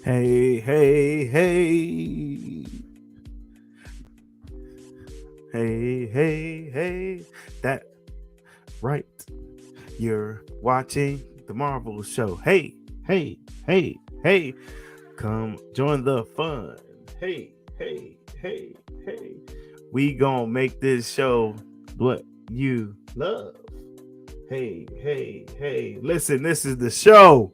Hey, hey, hey. Hey, hey, hey. That right. You're watching the Marvel show. Hey, hey, hey, hey. Come join the fun. Hey, hey, hey, hey. We gonna make this show what you love. Hey, hey, hey. Listen, this is the show.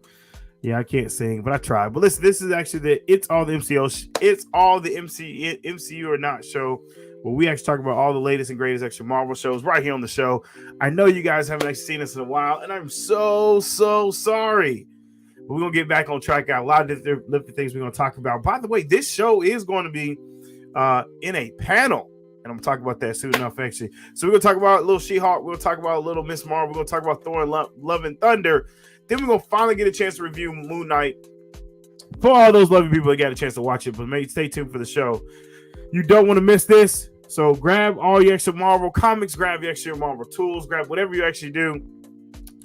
Yeah, I can't sing, but I try. But listen, this is actually It's All the MCU. It's all the MCU or not show where we actually talk about all the latest and greatest extra Marvel shows right here on the show. I know you guys haven't actually seen us in a while, and I'm so sorry. But we're gonna get back on track. Got a lot of different things we're gonna talk about. By the way, this show is going to be in a panel. And I'm gonna talk about that soon enough, actually. So we're gonna talk about a little She-Hulk. We're gonna talk about a little Miss Marvel. We're gonna talk about Thor and Love and Thunder. Then we're going to finally get a chance to review Moon Knight for all those lovely people that got a chance to watch it. But stay tuned for the show. You don't want to miss this. So grab all your extra Marvel comics, grab your extra Marvel tools, grab whatever you actually do.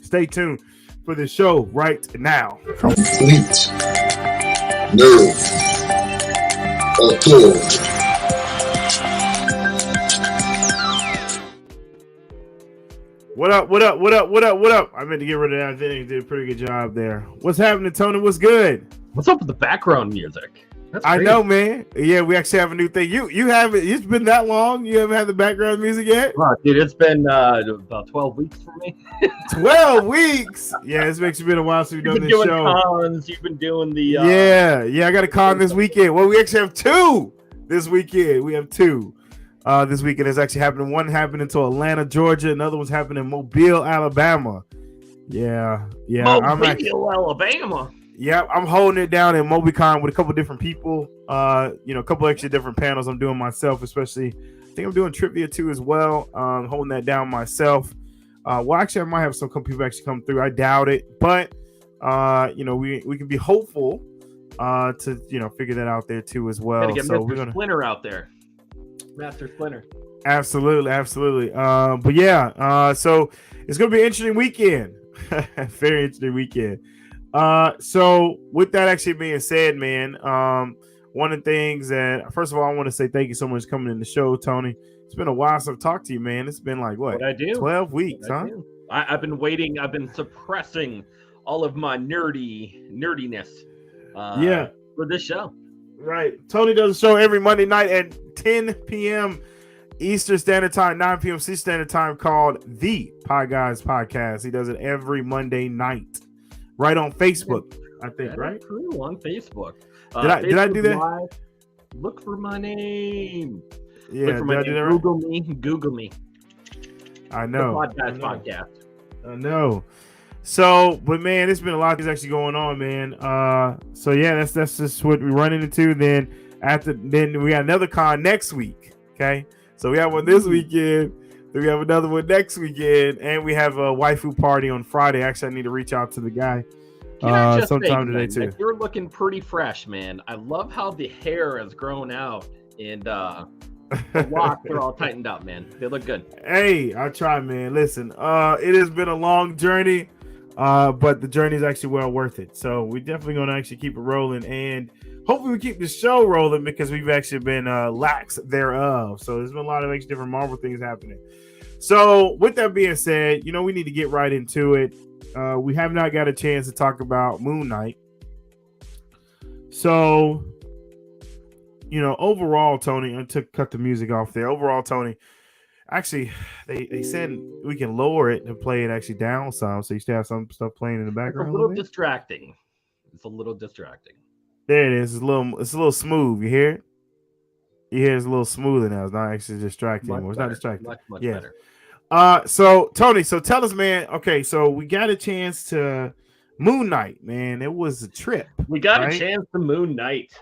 Stay tuned for the show right now. Complete nerve authority. What up? I meant to get rid of that. I think they did a pretty good job there. What's happening, Tony? What's good? What's up with the background music? I know, man. Yeah, we actually have a new thing. You haven't. It's been that long. You haven't had the background music yet? Oh, dude, it's been about 12 weeks for me. 12 weeks. Yeah, it's actually been a while since we've done this show. Cons, you've been doing the. Yeah. I got a con this weekend. Well, we actually have two this weekend. We have two. This weekend is actually happening. One happened into Atlanta, Georgia. Another one's happening in Mobile, Alabama. Yeah. Mobile, Alabama. Yeah, I'm holding it down in MobiCon with a couple different people. A couple extra different panels I'm doing myself, especially. I think I'm doing trivia too as well. Holding that down myself. Well, actually, I might have some people actually come through. I doubt it, but we can be hopeful to figure that out there too as well. Gotta get so Mr. we're gonna Splinter out there. Master Splinter. Absolutely. But yeah, so it's gonna be an interesting weekend. Very interesting weekend. So with that actually being said, man, one of the things that first of all, I want to say thank you so much for coming in the show, Tony. It's been a while since I've talked to you, man. It's been like what I do 12 weeks, huh? I've been waiting. I've been suppressing all of my nerdiness. For this show. Right. Tony does a show every Monday night at 10 p.m. Eastern Standard Time, 9 p.m. Central Standard Time called The Pie Guys Podcast. He does it every Monday night. Right on Facebook, I think, That's right? True, on Facebook. Did I do that? Live, look for my name. Yeah, look for my name. Right? Google me. I know. The podcast. I know. So, but man, there's been a lot of things actually going on, man. So yeah, that's just what we run into. Then we got another con next week. Okay, so we have one this weekend. Then we have another one next weekend, and we have a waifu party on Friday. Actually, I need to reach out to the guy sometime today too. You're looking pretty fresh, man. I love how the hair has grown out and the locks are all tightened up, man. They look good. Hey, I try, man. Listen, it has been a long journey. But the journey is actually well worth it. So we're definitely going to actually keep it rolling, and hopefully we keep the show rolling because we've actually been lax thereof. So there's been a lot of actually different Marvel things happening. So with that being said, we need to get right into it. We have not got a chance to talk about Moon Knight. So, overall, Tony, I cut the music off there. Overall, Tony, actually, they said we can lower it and play it actually down some, so you still have some stuff playing in the background. It's a little distracting. There it is. It's a little smooth. You hear it? You hear it's a little smoother now. It's not actually distracting anymore. It's not distracting. Much better. better. So Tony, tell us, man. Okay, so we got a chance to Moon Knight, man. It was a trip. We got a chance to Moon Knight.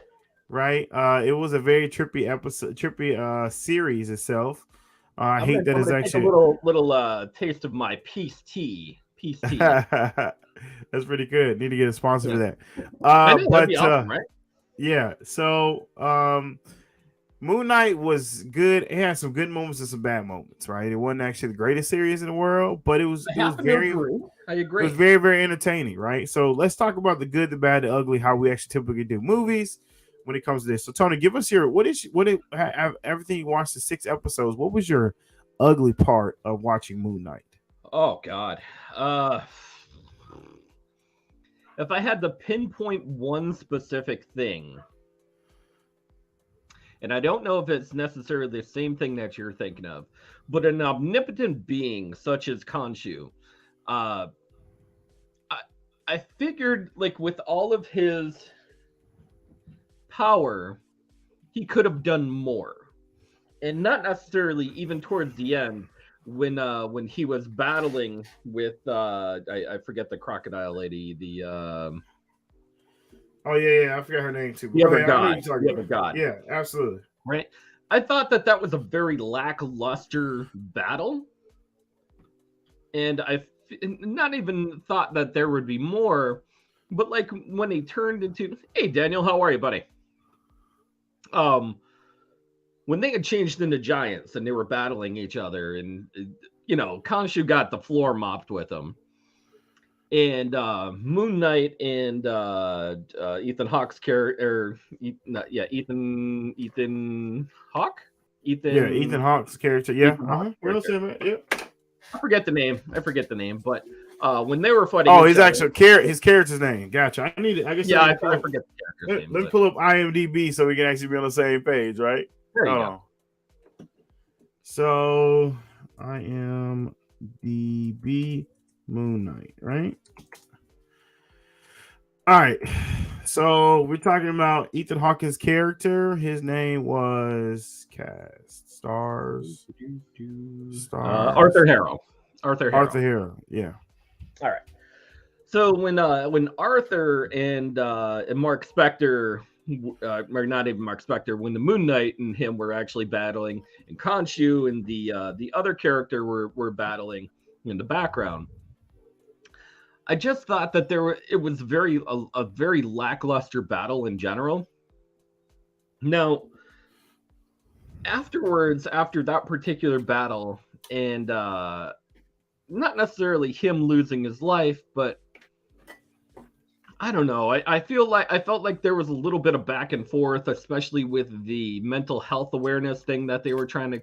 Right. It was a very trippy series itself. I hate that it's actually a little taste of my peace tea. That's pretty good. Need to get a sponsor for that. That'd be awesome, right? Yeah. So Moon Knight was good. It had some good moments and some bad moments, right? It wasn't actually the greatest series in the world, but it was very I It agree. was very, very entertaining, right? So let's talk about the good, the bad, the ugly, how we actually typically do movies when it comes to this. So Tony, give us your everything you watched the 6 episodes. What was your ugly part of watching Moon Knight? Oh God. Uh, if I had to pinpoint one specific thing, and I don't know if it's necessarily the same thing that you're thinking of, but an omnipotent being such as Khonshu, uh, I, I figured like with all of his power, he could have done more, and not necessarily even towards the end when he was battling with I forget the crocodile lady, Oh yeah, I forgot her name too. But the go other ahead. I know god, you're talking the other about. god, Yeah, absolutely. right? I thought that that was a very lackluster battle, and not even thought that there would be more, but like when he turned into, hey Daniel, how are you, buddy? Um, when they had changed into giants and they were battling each other, and Khonshu got the floor mopped with them, and Moon Knight and Ethan Hawke's character, Ethan Hawke, Yeah, Ethan Ethan Hawke's character. Yeah, Ethan Hawke's we'll character. say that. Yeah. I forget the name, but when they were fighting Oh, each other, his character's name. Gotcha. I guess yeah, I I need to forget the character's name. let me But pull up IMDb so we can actually be on the same page, right? there you Hold go. on. So IMDb Moon Knight, right? All right. So we're talking about Ethan Hawke's character. His name was cast stars. Arthur Harrow. Arthur Harrow. Yeah. All right. So when Arthur and Mark Spector, or not even Mark Spector, when the Moon Knight and him were actually battling, and Khonshu and the other character were battling in the background, I just thought that it was a very lackluster battle in general. Now, afterwards, after that particular battle, and not necessarily him losing his life, but I don't know. I felt like there was a little bit of back and forth, especially with the mental health awareness thing that they were trying to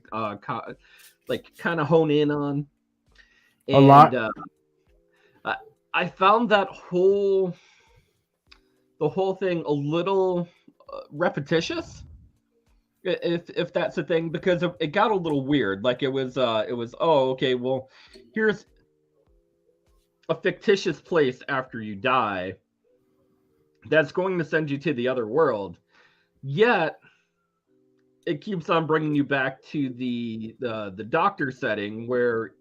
kind of hone in on. And, A lot. I found the whole thing a little repetitious, if that's a thing, because it got a little weird. Like it was oh, okay, well, here's a fictitious place after you die that's going to send you to the other world, yet it keeps on bringing you back to the doctor setting where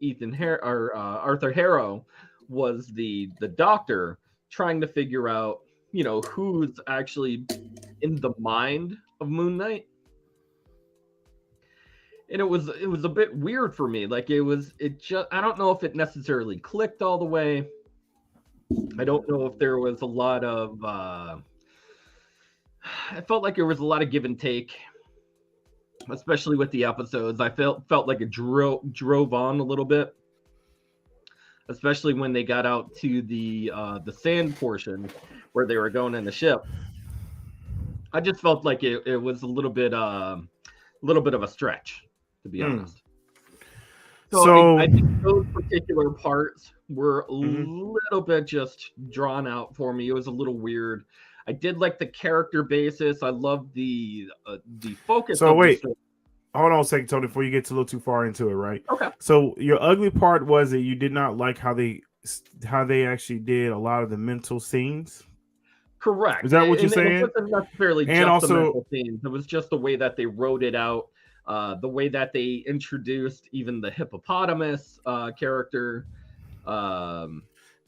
Arthur Harrow was the doctor trying to figure out who's actually in the mind of Moon Knight. And it was a bit weird for me. Like I don't know if it necessarily clicked all the way. I don't know if there was a lot of I felt like there was a lot of give and take, especially with the episodes. I felt like it drove on a little bit, especially when they got out to the sand portion where they were going in the ship. I just felt like it was a little bit of a stretch, to be honest. So I think those particular parts were a little bit just drawn out for me. It was a little weird. I did like the character basis. I love the focus. So wait, hold on a second, Tony, before you get a little too far into it, right? Okay. So your ugly part was that you did not like how they actually did a lot of the mental scenes. Correct. Is that what you're saying? It wasn't necessarily and just also, the mental scenes. It was just the way that they wrote it out, the way that they introduced even the hippopotamus character. So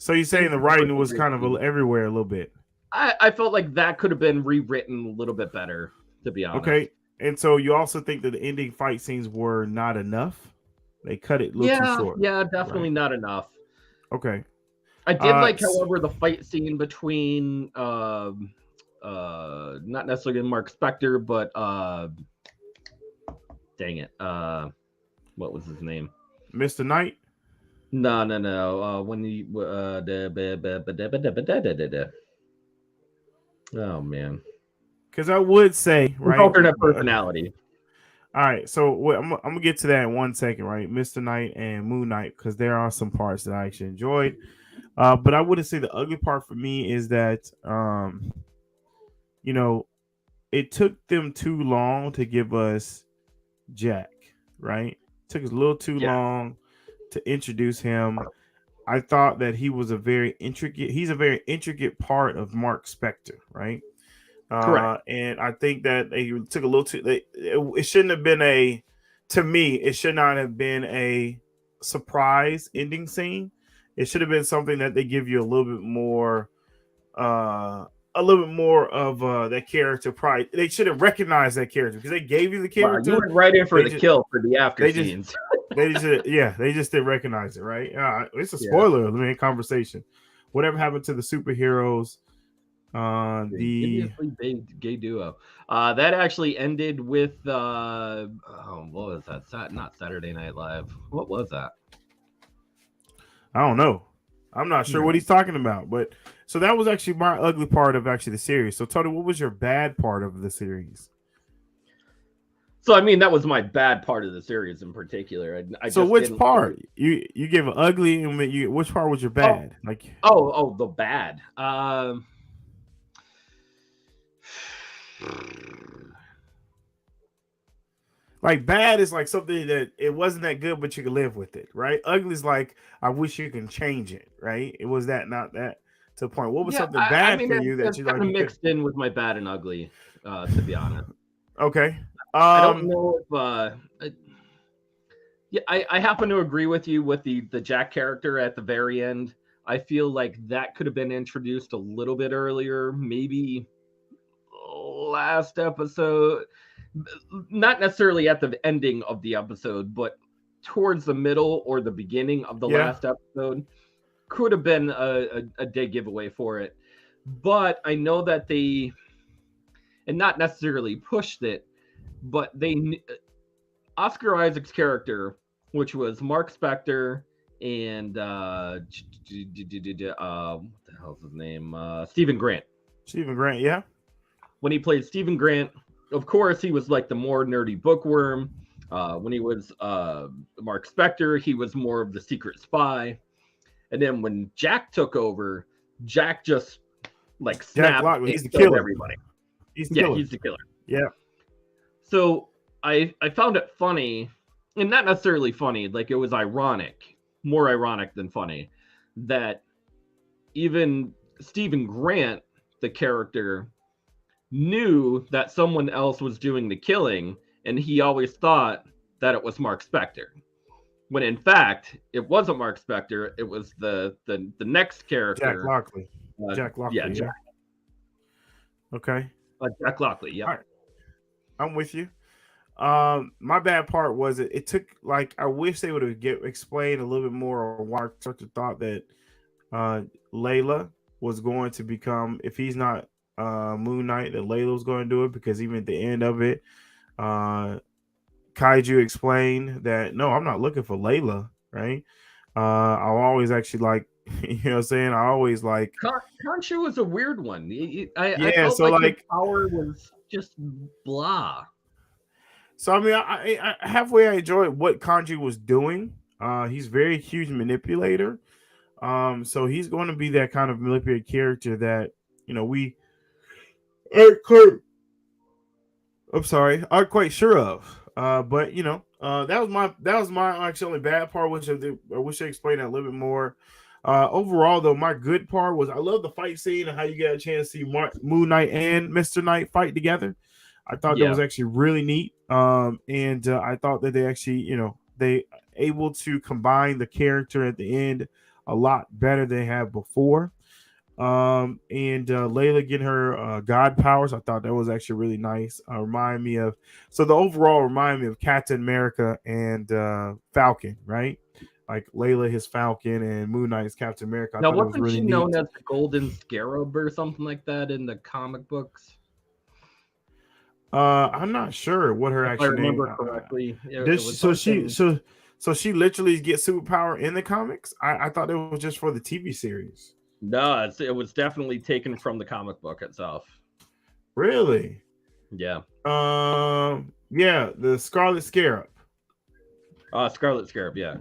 you're saying the writing was kind of everywhere a little bit. I felt like that could have been rewritten a little bit better, to be honest. Okay. And so you also think that the ending fight scenes were not enough? They cut it a little too short. Yeah, definitely not enough. Okay. I did however, the fight scene between not necessarily Mark Spector, but dang it, what was his name? Mr. Knight? No. When you oh man, Because I would say, his right? alternate personality. All right, so I'm gonna get to that in 1 second, right? Mr. Knight and Moon Knight, because there are some parts that I actually enjoyed. But I wouldn't say the ugly part for me is that, you know, it took them too long to give us Jack, right? Took us a little too Yeah, long to introduce him. I thought that he's a very intricate part of Mark Spector, right? correct. And I think that they took a little too. It shouldn't have been to me. It should not have been a surprise ending scene. It should have been something that they give you uh, a little bit more of that character. Pride. They should have recognized that character because they gave you the Wow, you character. went right in for They the just, kill for the after they just, scenes. they just didn't recognize it, right? It's a Yeah, spoiler, I mean, conversation. Whatever happened to the superheroes? The infamously gay duo. That actually ended with what was that? Not Saturday Night Live. What was that? I don't know. I'm not sure what No. he's talking about, but so that was actually my ugly part of actually the series. So Tony, what was your bad part of the series? So I mean, that was my bad part of the series in particular. I So just which didn't. part you gave an ugly, and which part was your Oh, bad? Like the bad. like bad is like something that it wasn't that good, but you can live with it, right? Ugly is like I wish you can change it, right? It was that not that to the point. What was Yeah, something I bad mean, for you that it's you kind like of you could? mixed in with my bad and ugly, to be honest. Okay. I don't Um. know if yeah, I happen to agree with you with the Jack character at the very end. I feel like that could have been introduced a little bit earlier, maybe last episode, not necessarily at the ending of the episode, but towards the middle or the beginning of the Yeah. last episode could have been a dead giveaway for it. But I know that they, and not necessarily pushed it, but Oscar Isaac's character, which was Mark Spector and what the hell's his name? Stephen Grant. Stephen Grant. Yeah. When he played Stephen Grant, of course, he was like the more nerdy bookworm. When he was Mark Spector, he was more of the secret spy. And then when Jack took over, Jack just like Jack snapped Lockley. and He's the killed killer. everybody. He's the Yeah, killer. he's the killer. Yeah. So I found it funny, and not necessarily funny, like it was ironic, more ironic than funny, that even Stephen Grant, the character, knew that someone else was doing the killing, and he always thought that it was Mark Spector. When in fact, it wasn't Mark Spector, it was the next Jack character. Lockley. Jack Yeah, Lockley. Yeah. Okay. Jack Lockley. Yep. All right. I'm with you. My bad part was it took like I wish they would have explained a little bit more on why such a thought that Layla was going to become if he's not Moon Knight that Layla was going to do it because even at the end of it, Kaiju explained that no, I'm not looking for Layla, right? I'll always actually like you know what I'm saying? I always like Khonshu was a weird one. I yeah, felt so like his like power was just blah. so I mean I halfway I enjoyed what Kanji was doing. He's very huge manipulator. So he's going to be that kind of manipulated character that you know we I'm sorry, aren't quite sure of. But you know, that was my actually only bad part, which I wish they explained that a little bit more. Overall, though, my good part was I love the fight scene and how you get a chance to see Moon Knight and Mr. Knight fight together. I thought that Yeah. was actually really neat. And I thought that they actually, you know, they able to combine the character at the end a lot better than they have before. And Layla getting her god powers, I thought that was actually really nice. Remind me of so the overall remind me of Captain America and Falcon, right? Like Layla his Falcon and Moon Knight is Captain America. I Now, thought it was wasn't really she known neat. as the Golden Scarab or something like that in the comic books? I'm not sure what her If I actual name. remember correctly, it Does was so she something. so So she literally gets superpower in the comics. I thought it was just for the TV series. No, it was definitely taken from the comic book itself. Really? Yeah. Yeah, the Scarlet Scarab. Scarlet Scarab. Yeah.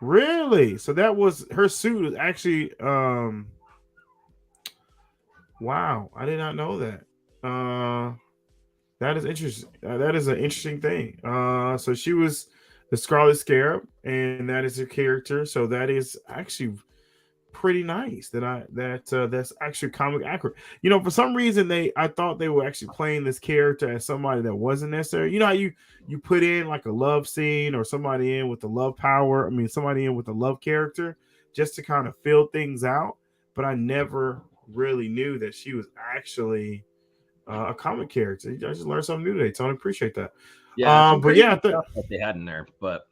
Really? So that was her suit is actually wow, I did not know that. That is interesting. That is an interesting thing. So she was the Scarlet Scarab, and that is her character. So that is actually pretty nice. That's actually comic accurate. For some reason I thought they were actually playing this character as somebody that wasn't necessary. You know how you put in like a love scene or somebody in with the love power. I mean, somebody in with the love character just to kind of fill things out. But I never really knew that she was actually a comic character. I just learned something new today, Tony. Appreciate that. Yeah. But yeah, stuff that they had in there, but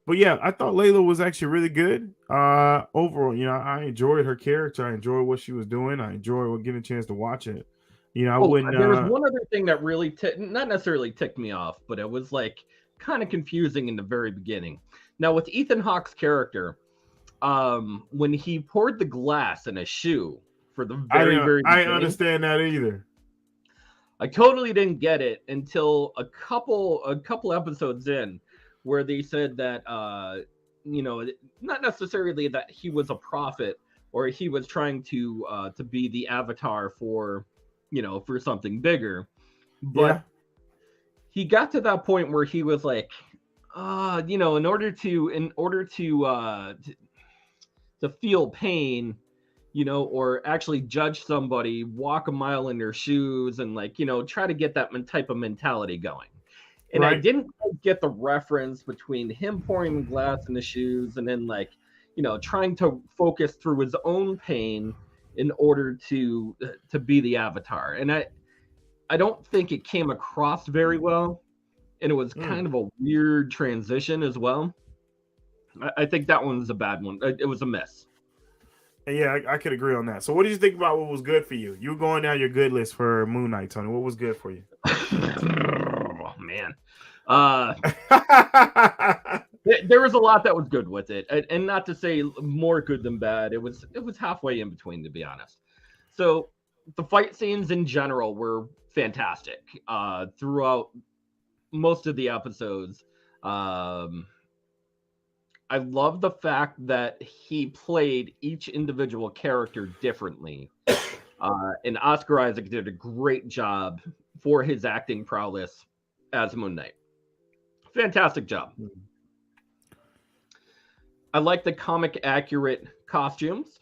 yeah, I thought Layla was actually really good. Overall, I enjoyed her character. I enjoyed what she was doing. I enjoyed getting a chance to watch it. I wouldn't. There was one other thing that really not necessarily ticked me off, but it was like kind of confusing in the very beginning. Now with Ethan Hawke's character, when he poured the glass in a shoe for the very beginning, I didn't understand that either. I totally didn't get it until a couple episodes in, where they said that not necessarily that he was a prophet or he was trying to be the avatar for for something bigger, but he got to that point where he was like, in order to feel pain, or actually judge somebody, walk a mile in their shoes and try to get that type of mentality going. And I didn't get the reference between him pouring the glass in the shoes and then trying to focus through his own pain in order to be the avatar. And I don't think it came across very well. And it was kind of a weird transition as well. I think that one was a bad one. It was a miss. And yeah, I could agree on that. So what did you think about what was good for you? You going down your good list for Moon Knight, Tony. What was good for you? Oh, man. There was a lot that was good with it. And not to say more good than bad. It was halfway in between, to be honest. So the fight scenes in general were fantastic throughout most of the episodes. I love the fact that he played each individual character differently. And Oscar Isaac did a great job for his acting prowess as Moon Knight. Fantastic job. I like the comic accurate costumes.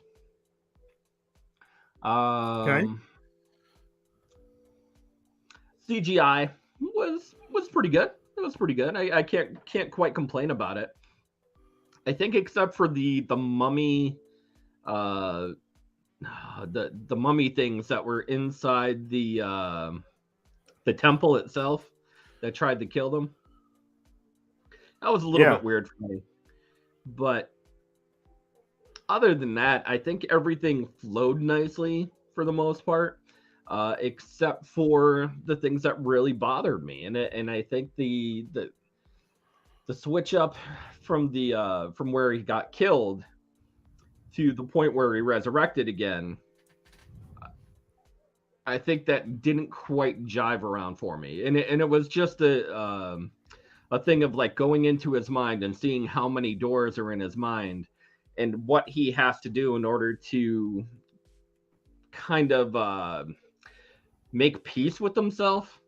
Okay. CGI was pretty good. It was pretty good. I can't quite complain about it. I think except for the mummy, the mummy things that were inside the temple itself that tried to kill them. That was a little bit weird for me. But other than that, I think everything flowed nicely for the most part, except for the things that really bothered me. And I think the switch up from from where he got killed to the point where he resurrected again, I think that didn't quite jive around for me. And it was just a thing of going into his mind and seeing how many doors are in his mind and what he has to do in order to kind of make peace with himself.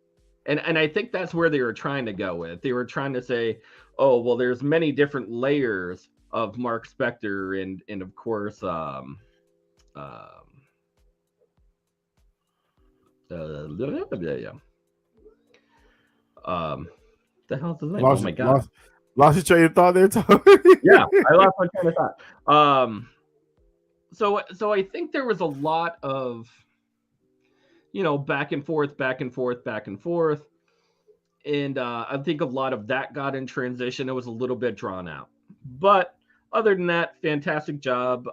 And I think that's where they were trying to go with. They were trying to say, oh, well, there's many different layers of Mark Spector and of course, the hell's his name? Oh my god. Lost your train of thought there, Tony. Yeah, I lost my train of thought. So I think there was a lot of back and forth. And I think a lot of that got in transition. It was a little bit drawn out. But other than that, fantastic job.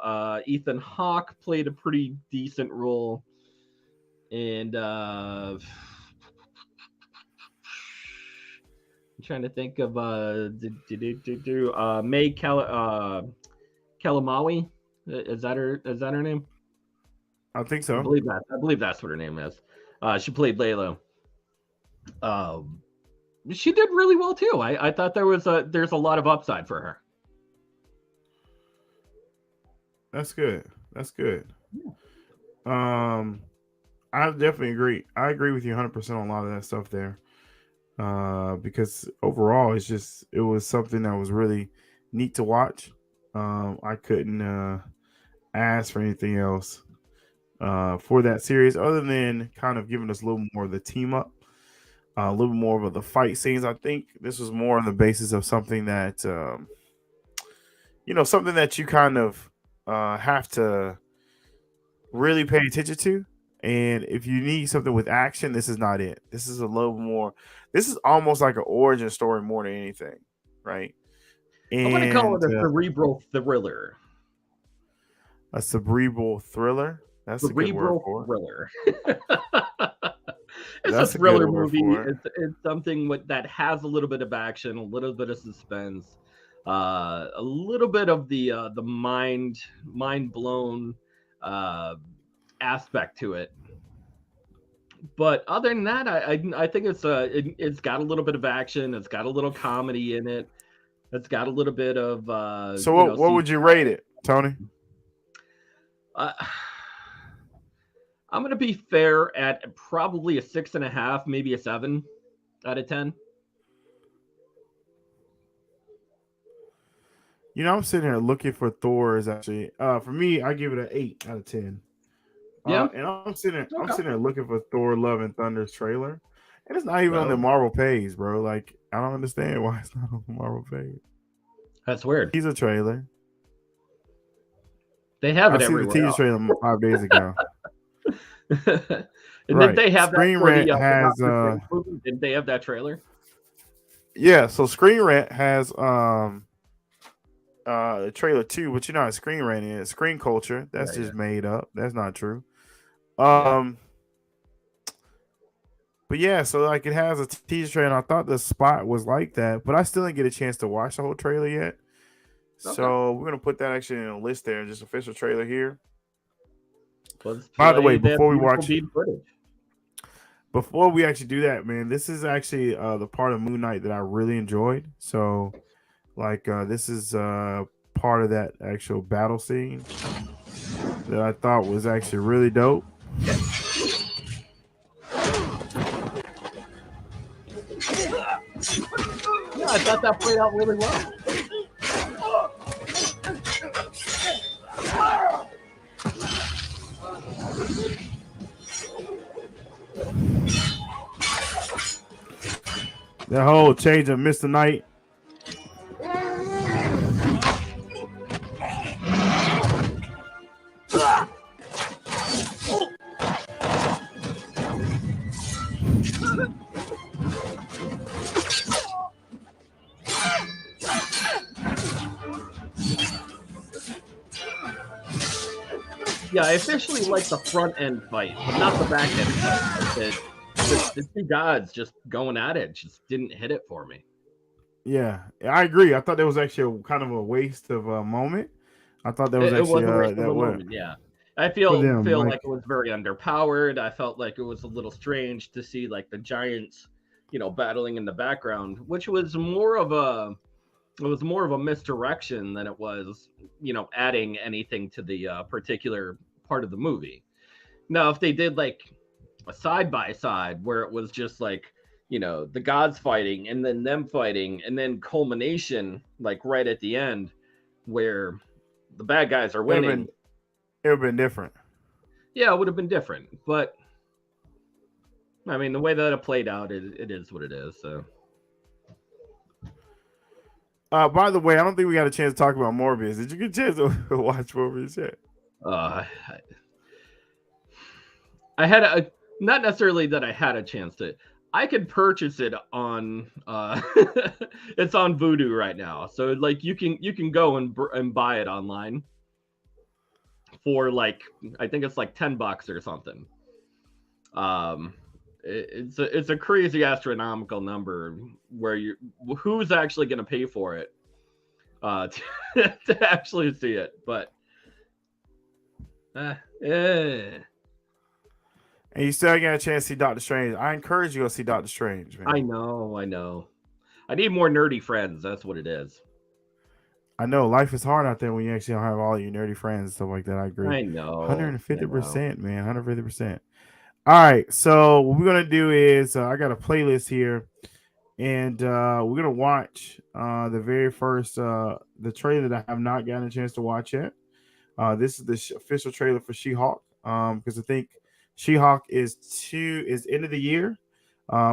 Ethan Hawke played a pretty decent role. And I'm trying to think of May Kalamaui. Is that her name? I think I so. believe that. I believe that's what her name is. She played Layla. Um, she did really well too. I thought there's a lot of upside for her. That's good. That's good. Um, I definitely agree. I agree with you 100% on a lot of that stuff there. Because overall, it was something that was really neat to watch. I couldn't ask for anything else for that series other than kind of giving us a little more of the team up, a little more of the fight scenes. I think this was more on the basis of something that something that you kind of have to really pay attention to. And if you need something with action, this is not it. This is a little more. This is almost like an origin story more than anything, right? I want to call And it a cerebral thriller. a cerebral thriller. That's a good word Cerebral for it. thriller. It's a That's a good thriller word movie. for it. It's something that has a little bit of action, a little bit of suspense, a little bit of the mind blown uh, aspect to it. But other than that, I think it's got a little bit of action. It's got a little comedy in it. It's got a little bit of So what see. would you rate it, Tony? Uh, I'm gonna be fair at probably a 6.5, maybe a 7 out of 10. I'm sitting here looking for Thor is actually for me, I give it an 8 out of 10. Yeah. And I'm Okay. sitting there looking for Thor Love and Thunder's trailer. And it's not even on the Oh, Marvel page, bro. Like, I don't understand why it's not on the Marvel page. that's weird. Teaser trailer. They have I it seen the everywhere teaser trailer 5 days ago. else. And did Right. they have that Screen for Rant the has Doctor Strange movie? Did they have that trailer? yeah, so Screen Rant has the trailer too, but you know how Screen Rant is. Screen culture. Yeah, That's yeah, just made up. That's not true. yeah. Um but yeah, so like it has a teaser trailer. And I thought the spot was like that, but I still didn't get a chance to watch the whole trailer yet. Okay. So we're gonna put that actually in a list there, just official trailer here. Let's By the way, play that beautiful beat footage. before we actually do that, man, this is actually the part of Moon Knight that I really enjoyed. So like this is part of that actual battle scene that I thought was actually really dope. Yeah, I thought that played out really well. That whole change of Mr. Knight. Yeah, I officially like the front end fight, but not the back end fight. The two gods just going at it just didn't hit it for me. Yeah, I agree. I thought that was actually kind of a waste of a moment. I thought that was It actually was a waste of that a what moment. Yeah, I for feel them. feel Like like it was very underpowered. I felt like it was a little strange to see like the giants, battling in the background, which was more of a misdirection than it was, adding anything to the particular part of the movie. Now, if they did like a side by side where it was just like, the gods fighting and then them fighting and then culmination like right at the end where the bad guys are it would have been winning, it would have been different. yeah, it would have been different. But I mean, the way that it played out, it is what it is. So By the way, I don't think we got a chance to talk about Morbius. Did you get a chance to watch Morbius yet? uh, I had a not necessarily that I had a chance to. I could purchase it on it's on Voodoo right now. So like you can go and buy it online for like I think it's like $10 or something. Um it's a crazy astronomical number where who's actually going to pay for it to actually see it, but And you still got a chance to see Doctor Strange. I encourage you to see Doctor Strange, man. I know. I need more nerdy friends. That's what it is. I know life is hard out there when you actually don't have all your nerdy friends and stuff like that. I agree. I know. 150%, man. 150%. All right. So what we're gonna do is I got a playlist here, and we're gonna watch the very first the trailer that I have not gotten a chance to watch yet. This is the official trailer for She-Hulk. Because I think She-Hulk is end of the year.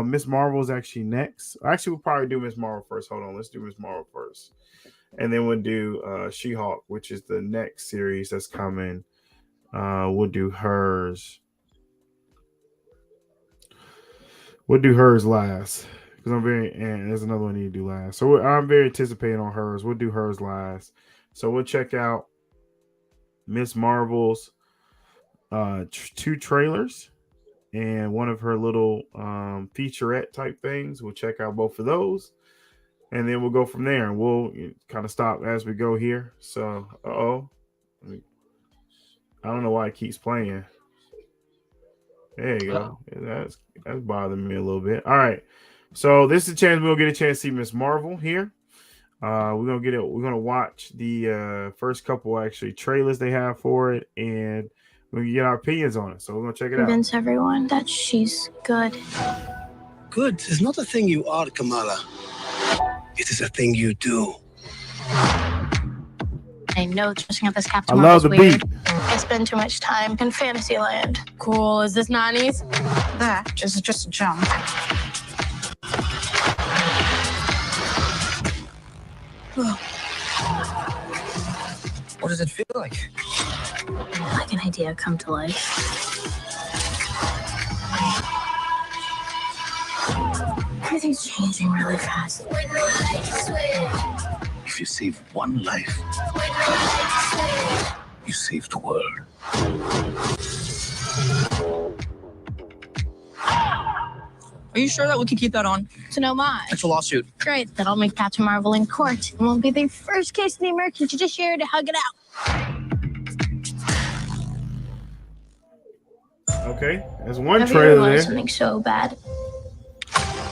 Miss Marvel is actually next. Actually, we'll probably do Miss Marvel first. Hold on, let's do Miss Marvel first. And then we'll do She-Hulk, which is the next series that's coming. We'll do hers. We'll do hers last because and there's another one I need to do last. So I'm very anticipating on hers. We'll do hers last. So we'll check out Miss Marvel's 2 trailers and one of her little featurette type things. We'll check out both of those. And then we'll go from there, and we'll kind of stop as we go here. So, I don't know why it keeps playing. There you go. That's bothering me a little bit. All right. So this is a chance we'll get a chance to see Miss Marvel here. We're gonna get it. We're gonna watch the first couple actually trailers they have for it, and we're gonna get our opinions on it. So we're gonna check it out. Convince everyone that she's good. Good is not a thing you are, Kamala. It is a thing you do. I know dressing up as Captain I Marvel's love the weird. beat. I spend too much time in Fantasyland. Cool. Is this 90s? That is just a jump. What does it feel like? Like an idea come to life. Everything's changing really fast. If you save one life, you save the world. Are you sure that we can keep that on? To no mind. It's a lawsuit. Great. That'll make Captain Marvel in court. It won't be the first case in the American judiciary to hug it out. Okay, there's one Have you ever trailer wanted there. something so bad,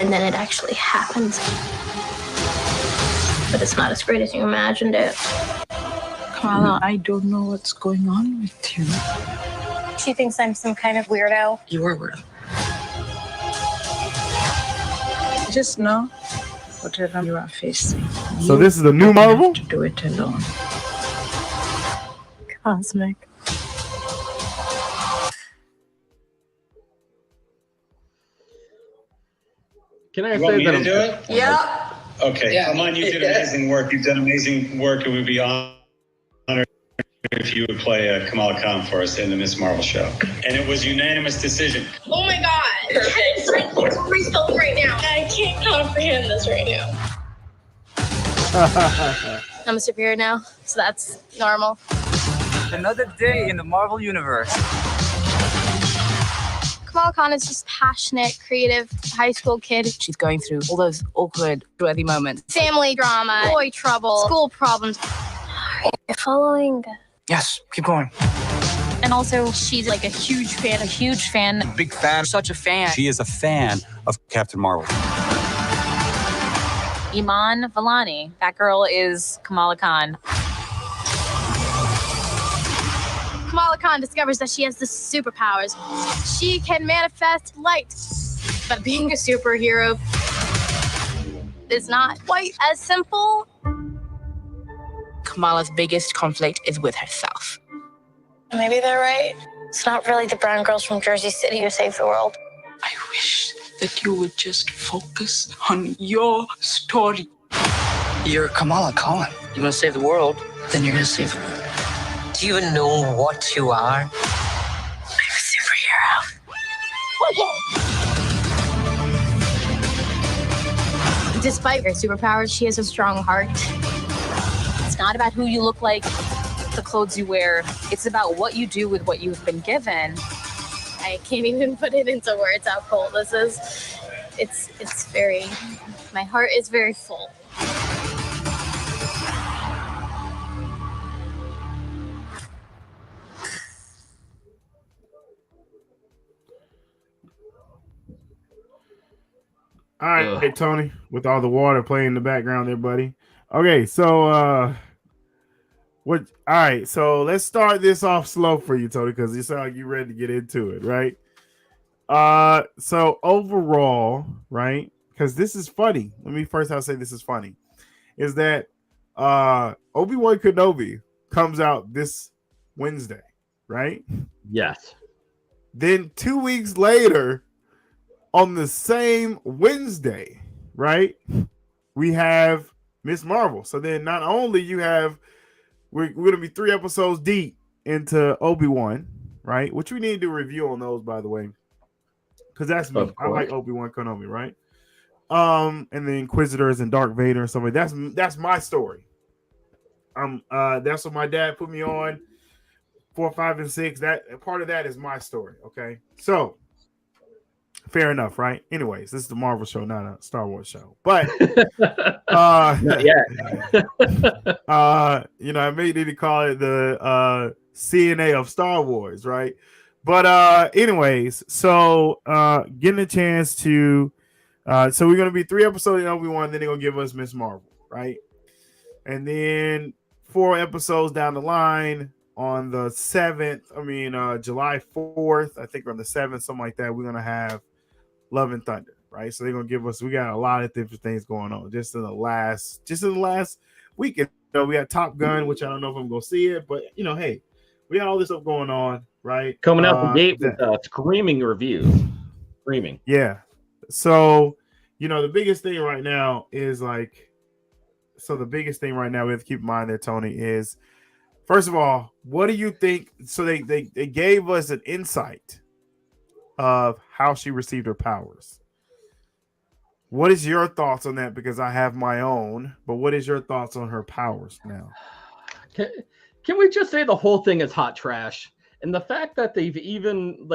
and then it actually happens, but it's not as great as you imagined it? Kamala, I don't know what's going on with you. She thinks I'm some kind of weirdo. You are weird. Just know, whatever you are facing, So this is the new Marvel? have to do it alone. Cosmic. can I You want say me that to I'm do it? Yeah. Okay, come on, you did amazing work. You've done amazing work. It would be honored if you would play Kamala Khan for us in the Miss Marvel show. And it was unanimous decision. Oh my god! It's myself right now. I can't comprehend this right now. I'm a superhero now, so that's normal. Another day in the Marvel Universe. Kamala Khan is just passionate, creative, high school kid. She's going through all those awkward, worthy moments. Family drama, boy trouble, school problems. You're following. Yes, keep going. And also, she's like a huge fan. Big fan, such a fan. She is a fan of Captain Marvel. Iman Vellani. That girl is Kamala Khan. Kamala Khan discovers that she has the superpowers. She can manifest light. But being a superhero is not quite as simple. Kamala's biggest conflict is with herself. Maybe they're right. It's not really the brown girls from Jersey City who save the world. I wish that you would just focus on your story. You're Kamala Khan. You want to save the world? Then you're gonna save the world. Do you even know what you are? I'm a superhero. Despite her superpowers, she has a strong heart. It's not about who you look like, the clothes you wear. It's about what you do with what you've been given. I can't even put it into words how cool this is. It's very, my heart is very full. All right, hey, Tony, with all the water playing in the background there, buddy. Okay, so what? All right, so let's start this off slow for you, Tony, because you sound like you're ready to get into it, right? So overall, right? Because this is funny. Let me first I'll say this is funny. Is that Obi-Wan Kenobi comes out this Wednesday, right? Yes. Then 2 weeks later, on the same Wednesday, right? We have Miss Marvel. So then not only you have we're gonna be 3 episodes deep into Obi-Wan, right? Which we need to do a review on those, by the way. Because that's me. I like Obi-Wan Kenobi, right? And the Inquisitors and Dark Vader and stuff like that. That's my story. That's what my dad put me on 4, 5, and 6. That part of that is my story. Okay, so fair enough, right? Anyways, this is the Marvel show, not a Star Wars show. But not yet. I may need to call it the CNA of Star Wars, right? But anyways, so getting a chance to so we're gonna be 3 episodes in Obi-Wan, then they're gonna give us Miss Marvel, right? And then 4 episodes down the line on the 7th, July 4th, I think on the 7th, something like that, we're gonna have Love and Thunder, right? So they're gonna give us. We got a lot of different things going on just in the last week. We got Top Gun, which I don't know if I'm gonna see it, but hey, we got all this stuff going on, right? Coming out the gate with screaming reviews, screaming. Yeah. So the biggest thing right now is the biggest thing right now we have to keep in mind there, Tony, is first of all, what do you think? So they gave us an insight of how she received her powers. What is your thoughts on that? Because I have my own, but what is your thoughts on her powers now? Can we just say the whole thing is hot trash? And the fact that they've even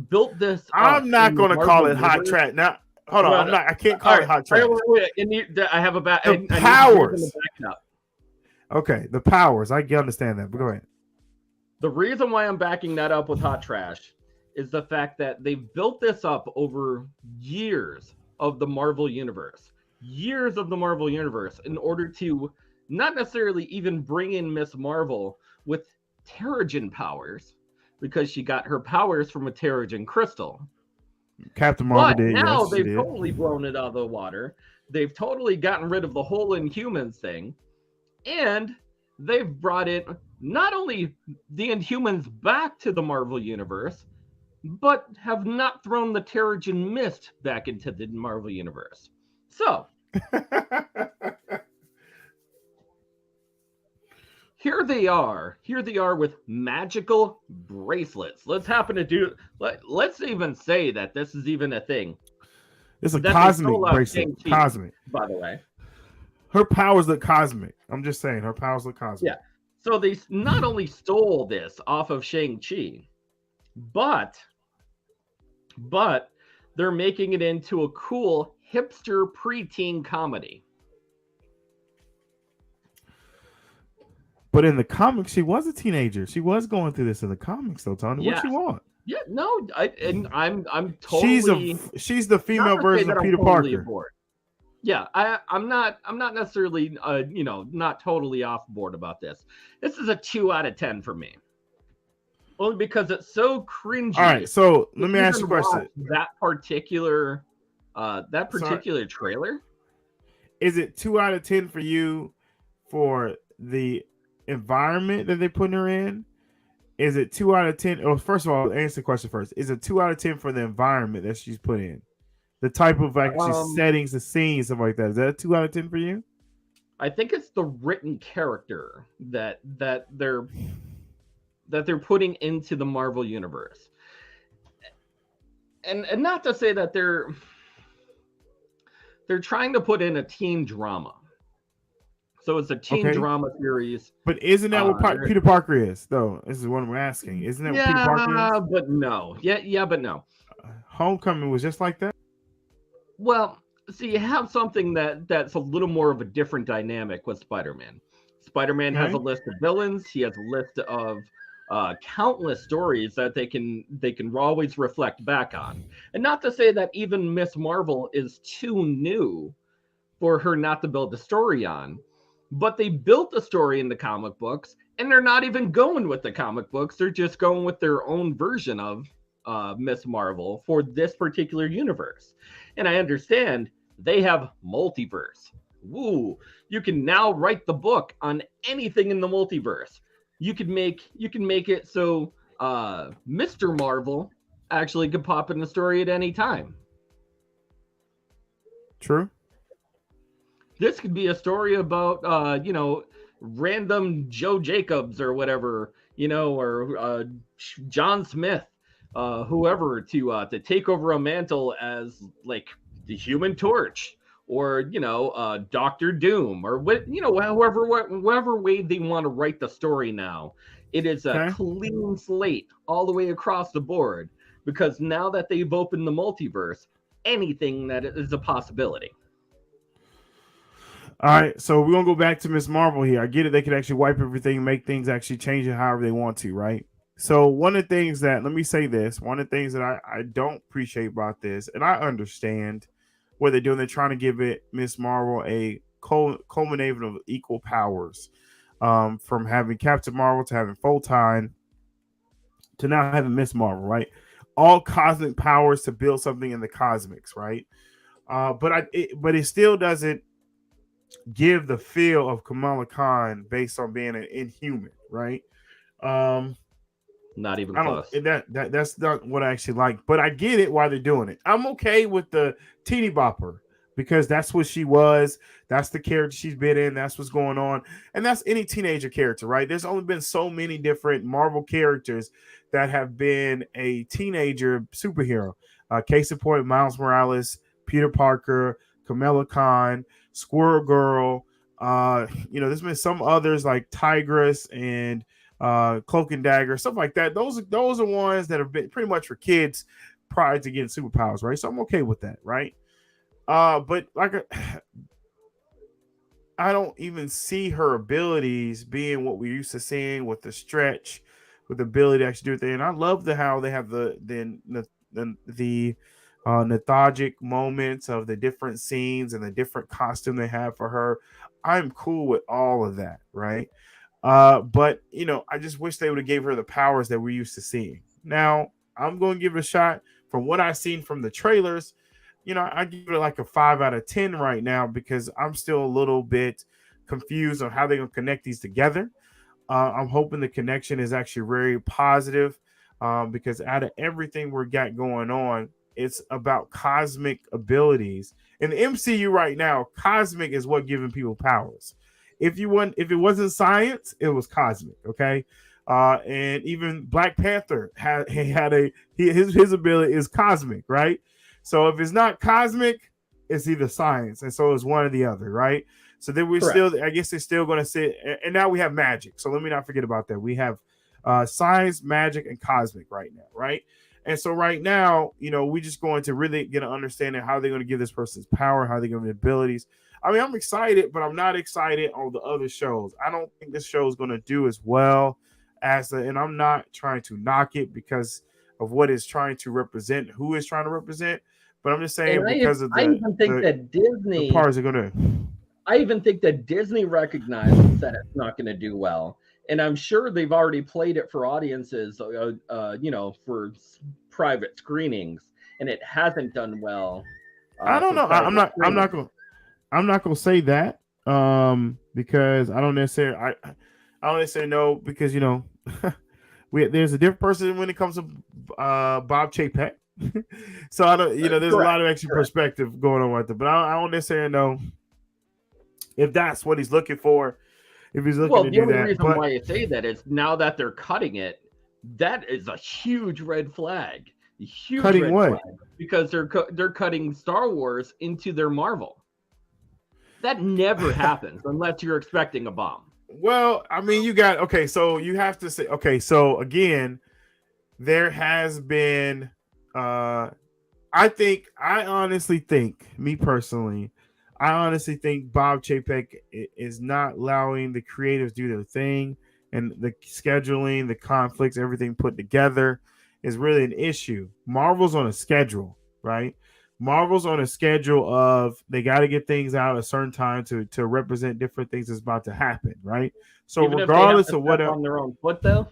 built this. I'm not going to call it hot trash. Now, hold on. I can't call it hot trash. I have about powers. Okay, the powers. I understand that, but go ahead. The reason why I'm backing that up with hot trash is the fact that they've built this up over years of the Marvel Universe. Years of the Marvel Universe in order to not necessarily even bring in Miss Marvel with Terrigen powers, because she got her powers from a Terrigen crystal. Captain Marvel did. Now they've totally blown it out of the water. They've totally gotten rid of the whole Inhumans thing. And they've brought in not only the Inhumans back to the Marvel Universe, but have not thrown the Terrigen mist back into the Marvel Universe. So here they are with magical bracelets. Let's even say that this is even a thing. It's a cosmic bracelet. Cosmic, by the way. Her powers look cosmic. I'm just saying, her powers look cosmic. Yeah. So they not only stole this off of Shang-Chi, but they're making it into a cool hipster preteen comedy. But in the comics, she was a teenager. She was going through this in the comics, though, Tony. Yeah. What you want? Yeah, no, I'm totally. She's the female version of Peter Parker. Yeah, I'm not necessarily not totally off board about this. This is a 2 out of 10 for me. Only because it's so cringy. All right, so let me ask you a question. That particular trailer. Is it 2 out of 10 for you for the environment that they're putting her in? Is it 2 out of 10? Oh, first of all, answer the question first. Is it 2 out of 10 for the environment that she's put in? The type of settings, the scenes, stuff like that. Is that a 2 out of 10 for you? I think it's the written character that they're putting into the Marvel Universe. And not to say that they're trying to put in a teen drama. So it's a teen drama series. But isn't that what Peter Parker is, though? This is what I'm asking. Isn't that what Peter Parker is? But no. Yeah, but no. Homecoming was just like that? Well, so you have something that's a little more of a different dynamic with Spider-Man. Spider-Man has a list of villains. He has a list of countless stories that they can always reflect back on. And not to say that even Miss Marvel is too new for her not to build a story on, but they built a story in the comic books, and they're not even going with the comic books. They're just going with their own version of Miss Marvel for this particular universe. And I understand they have multiverse. Woo! You can now write the book on anything in the multiverse. You can make it so Mr. Marvel actually could pop in the story at any time. True. This could be a story about random Joe Jacobs or whatever, or John Smith, whoever to take over a mantle as like the Human Torch, or Doctor Doom, or whatever way they want to write the story now. It is a clean slate all the way across the board, because now that they've opened the multiverse, anything that is a possibility. All right, so we're gonna go back to Miss Marvel here. I get it; they can actually wipe everything, make things actually change it however they want to, right? So one of the things that one of the things that I don't appreciate about this, and I understand what they're doing, they're trying to give it Miss Marvel a culmination of equal powers, from having Captain Marvel to having Photon to now having Miss Marvel, right? All cosmic powers to build something in the cosmics, right? But it still doesn't give the feel of Kamala Khan based on being an Inhuman, right? Not even close. That's not what I actually like, but I get it why they're doing it. I'm okay with the teeny bopper because that's what she was. That's the character she's been in. That's what's going on, and that's any teenager character, right? There's only been so many different Marvel characters that have been a teenager superhero. Case in point, Miles Morales, Peter Parker, Kamala Khan, Squirrel Girl. There's been some others like Tigress and Cloak and Dagger, stuff like that. Those are ones that have been pretty much for kids prior to getting superpowers, right? So I'm okay with that, right? But I don't even see her abilities being what we used to seeing with the stretch, with the ability to actually do it. And I love how they have the nostalgic moments of the different scenes and the different costume they have for her. I'm cool with all of that, right? But I just wish they would have gave her the powers that we're used to seeing. Now I'm going to give it a shot. From what I've seen from the trailers, I give it like a 5 out of 10 right now, because I'm still a little bit confused on how they're going to connect these together. I'm hoping the connection is actually very positive, because out of everything we got going on, it's about cosmic abilities. In the MCU right now, cosmic is what giving people powers. If it wasn't science, it was cosmic, okay? And even Black Panther his ability is cosmic, right? So if it's not cosmic, it's either science, and so it's one or the other, right? So then we're still, I guess they're still going to sit, and now we have magic. So let me not forget about that. We have science, magic, and cosmic right now, right? And so right now, we're just going to really get an understanding how they're going to give this person's power, how they give them abilities. I mean, I'm excited, but I'm not excited on the other shows. I don't think this show is going to do as well and I'm not trying to knock it because of what it's trying to represent, who it's trying to represent. But I'm just saying I even think that Disney parts are going to. I even think that Disney recognizes that it's not going to do well. And I'm sure they've already played it for audiences, for private screenings, and it hasn't done well. I don't know. I'm not going to say that because I don't necessarily know, because there's a different person when it comes to Bob Chapek. So I don't, there's a lot of extra perspective going on with it, but I don't necessarily know if that's what he's looking for. If he's looking to do that. The only reason why I say that is now that they're cutting it, that is a huge red flag. Cutting what? Flag, because they're cutting Star Wars into their Marvel. That never happens unless you're expecting a bomb. Well, I mean, you got okay. So you have to say okay. So again, there has been. I honestly think, me personally, I honestly think Bob Chapek is not allowing the creatives do their thing, and the scheduling, the conflicts, everything put together is really an issue. Marvel's on a schedule, right? Marvel's on a schedule of they got to get things out at a certain time to represent different things that's about to happen, right? So Even if they have regardless to of what step on their own foot, though.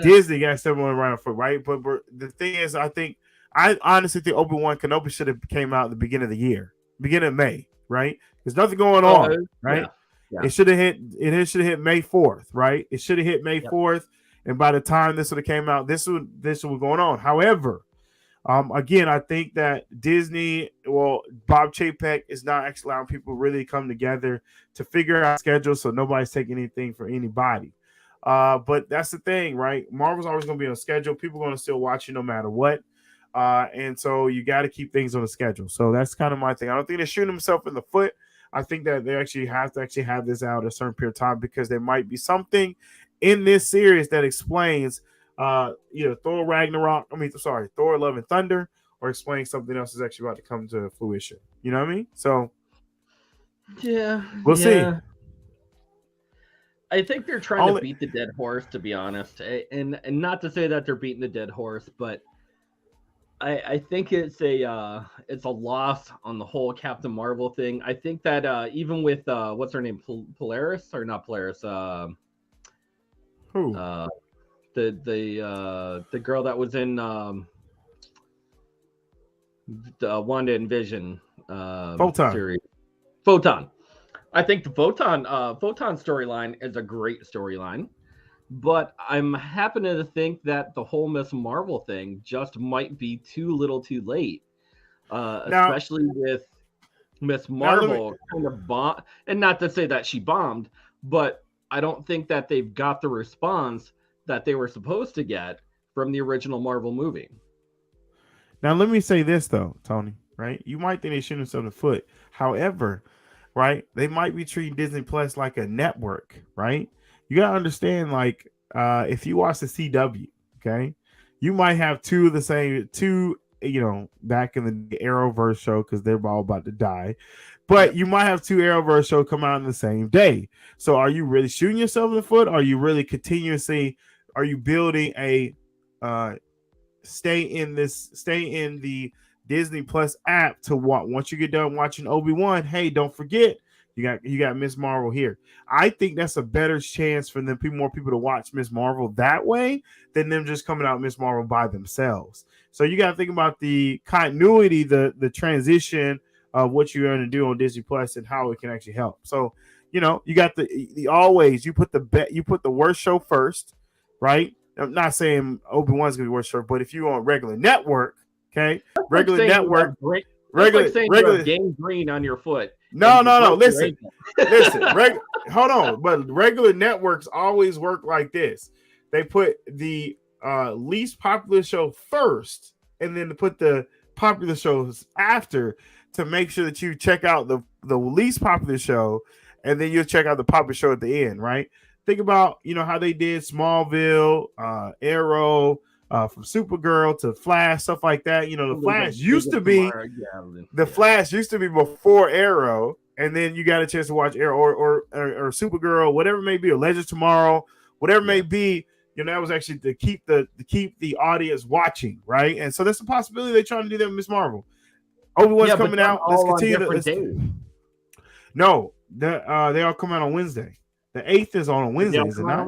Disney got someone around the foot, right? But the thing is, I honestly think Obi-Wan Kenobi should have came out at the beginning of the year, beginning of May, right? There's nothing going on, right? Yeah. It should have hit May 4th, right? It should have hit May 4th, and by the time this would have came out, this was going on. However, again, I think that Disney, Bob Chapek is not actually allowing people to really come together to figure out schedules, so nobody's taking anything for anybody. But that's the thing, right? Marvel's always going to be on schedule. People are going to still watch you no matter what. And so you got to keep things on the schedule. So that's kind of my thing. I don't think they're shooting themselves in the foot. I think that they actually have to have this out at a certain period of time because there might be something in this series that explains either Thor Ragnarok. Thor Love and Thunder, or explain something else is actually about to come to fruition. You know what I mean? So yeah, we'll see. I think they're trying to beat the dead horse, to be honest, and not to say that they're beating the dead horse, but I think it's a loss on the whole Captain Marvel thing. I think that even with what's her name, Polaris or not Polaris? Who? The girl that was in the Wanda and Vision series. Photon. I think the Photon storyline is a great storyline, but I'm happening to think that the whole Miss Marvel thing just might be too little too late, especially with Miss Marvel kind of bomb. And not to say that she bombed, but I don't think that they've got the response that they were supposed to get from the original Marvel movie. Now, let me say this, though, Tony, right? You might think they shoot themselves in the foot. However, right, they might be treating Disney Plus like a network, right? You got to understand, like, if you watch the CW, okay, you might have two, back in the Arrowverse show, because they're all about to die. But you might have two Arrowverse shows come out in the same day. So are you really shooting yourself in the foot? Are you really are you building a stay in the Disney Plus app to what once you get done watching Obi-Wan, hey, don't forget you got Miss Marvel here. I think that's a better chance for more people to watch Miss Marvel that way than them just coming out Miss Marvel by themselves. So you got to think about the continuity, the transition of what you're going to do on Disney Plus and how it can actually help. So, you got the always you put the worst show first, right? I'm not saying Obi-Wan's going to be worst show, but if you're on regular network, okay, regular Game Green on your foot. No. Listen. Hold on. But regular networks always work like this. They put the least popular show first, and then put the popular shows after to make sure that you check out the least popular show, and then you'll check out the popular show at the end, right? Think about how they did Smallville, Arrow. From Supergirl to Flash, stuff like that. The Flash used to be Flash used to be before Arrow, and then you got a chance to watch Arrow or Supergirl, whatever it may be, or Legends Tomorrow, whatever it may be. That was actually to keep the audience watching, right? And so that's a possibility they're trying to do that with Miss Marvel. Obi-Wan's coming out. Let's continue. No, they all come out on Wednesday. The 8th is on Wednesday, is it not?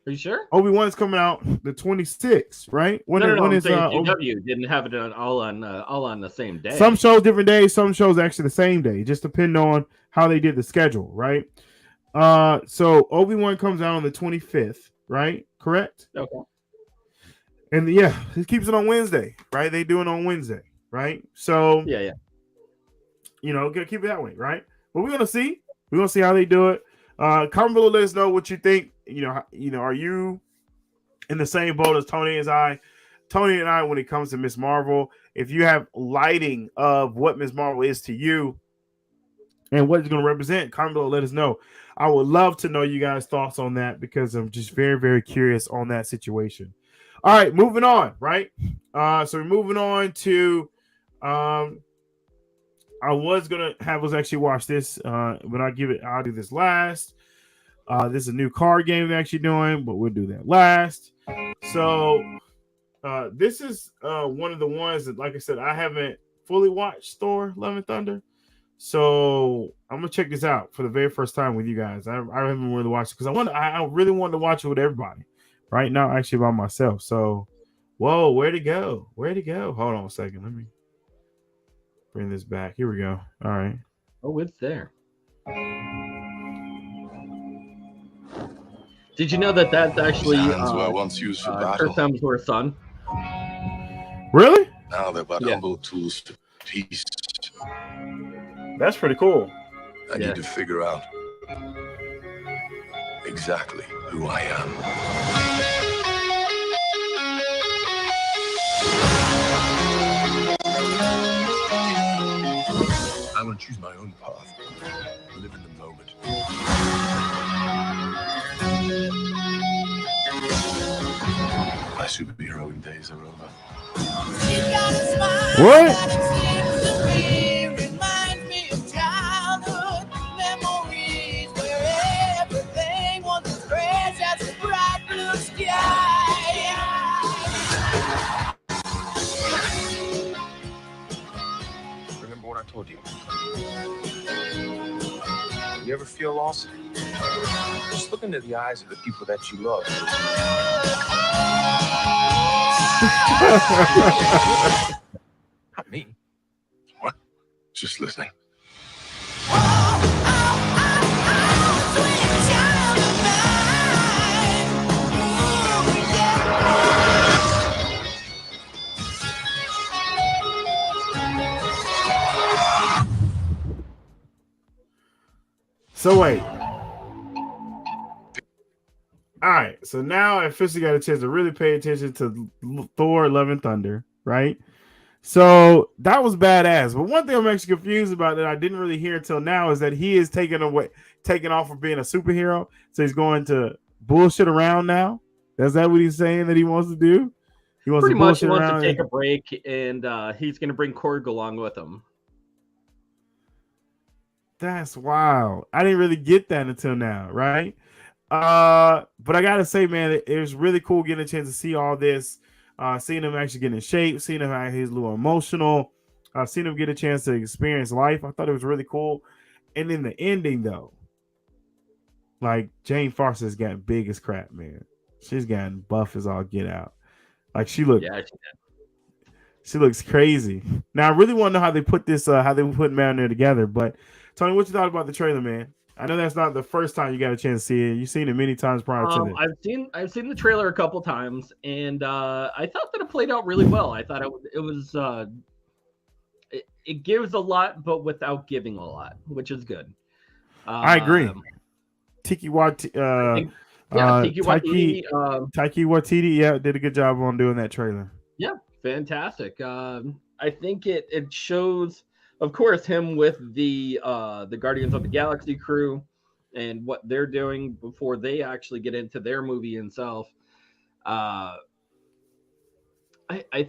Are you sure? Obi-Wan's coming out the 26th, right? When is CW didn't have it all on the same day. Some shows different days, some shows actually the same day, just depending on how they did the schedule, right? So Obi-Wan comes out on the 25th, right? Correct? Okay. And it keeps it on Wednesday, right? They do it on Wednesday, right? So yeah. Keep it that way, right? But we're gonna see. We're gonna see how they do it. Comment below, let us know what you think. Are you in the same boat as Tony and I when it comes to Miss Marvel? If you have lighting of what Miss Marvel is to you, and what it's going to represent. Comment below, let us know. I would love to know you guys' thoughts on that because I'm just very, very curious on that situation. All right, moving on, right? So we're moving on to I was gonna have us actually watch this, but I'll do this last. This is a new card game we're actually doing, but we'll do that last. So this is one of the ones that, like I said, I haven't fully watched Thor: Love and Thunder. So I'm gonna check this out for the very first time with you guys. I haven't really watched it because I really wanted to watch it with everybody. Right now, actually by myself. So, whoa, where'd it go? Where'd it go? Hold on a second. Let me bring this back. Here we go. All right. Oh, it's there. Did you know that that's actually once used for battle. Chris Hemsworth's son? Really? Now they're but humble tools for peace. That's pretty cool. I need to figure out exactly who I am. I'm going to choose my own path. Live in the moment. My superheroing days are over. What? Remember what I told you? You ever feel lost? Just look into the eyes of the people that you love. Not me. What? Just listening. So wait. All right. So now I officially got a chance to really pay attention to Thor: Love and Thunder, right? So that was badass. But one thing I'm actually confused about that I didn't really hear until now is that he is taking off from being a superhero. So he's going to bullshit around now. Is that what he's saying that he wants to do? He wants Pretty to much bullshit wants around to take a break, and he's going to bring Korg along with him. That's wild. I didn't really get that until now, right? But I gotta say, man, it was really cool getting a chance to see all this, seeing him actually get in shape, seeing him how he's a little emotional, seeing him get a chance to experience life. I thought it was really cool. And then the ending, though, like Jane Foster's gotten big as crap, man. She's gotten buff as all get out. Like she looks crazy. Now I really want to know how they put this, how they put Down there together. But Tony, what you thought about the trailer, man? I know that's not the first time you got a chance to see it. You've seen it many times prior to this. I've seen the trailer a couple times, and I thought that it played out really well. I thought it gives a lot, but without giving a lot, which is good. I agree. Taika Waititi, did a good job on doing that trailer. Yeah, fantastic. I think it shows, of course, him with the Guardians of the Galaxy crew and what they're doing before they actually get into their movie itself. I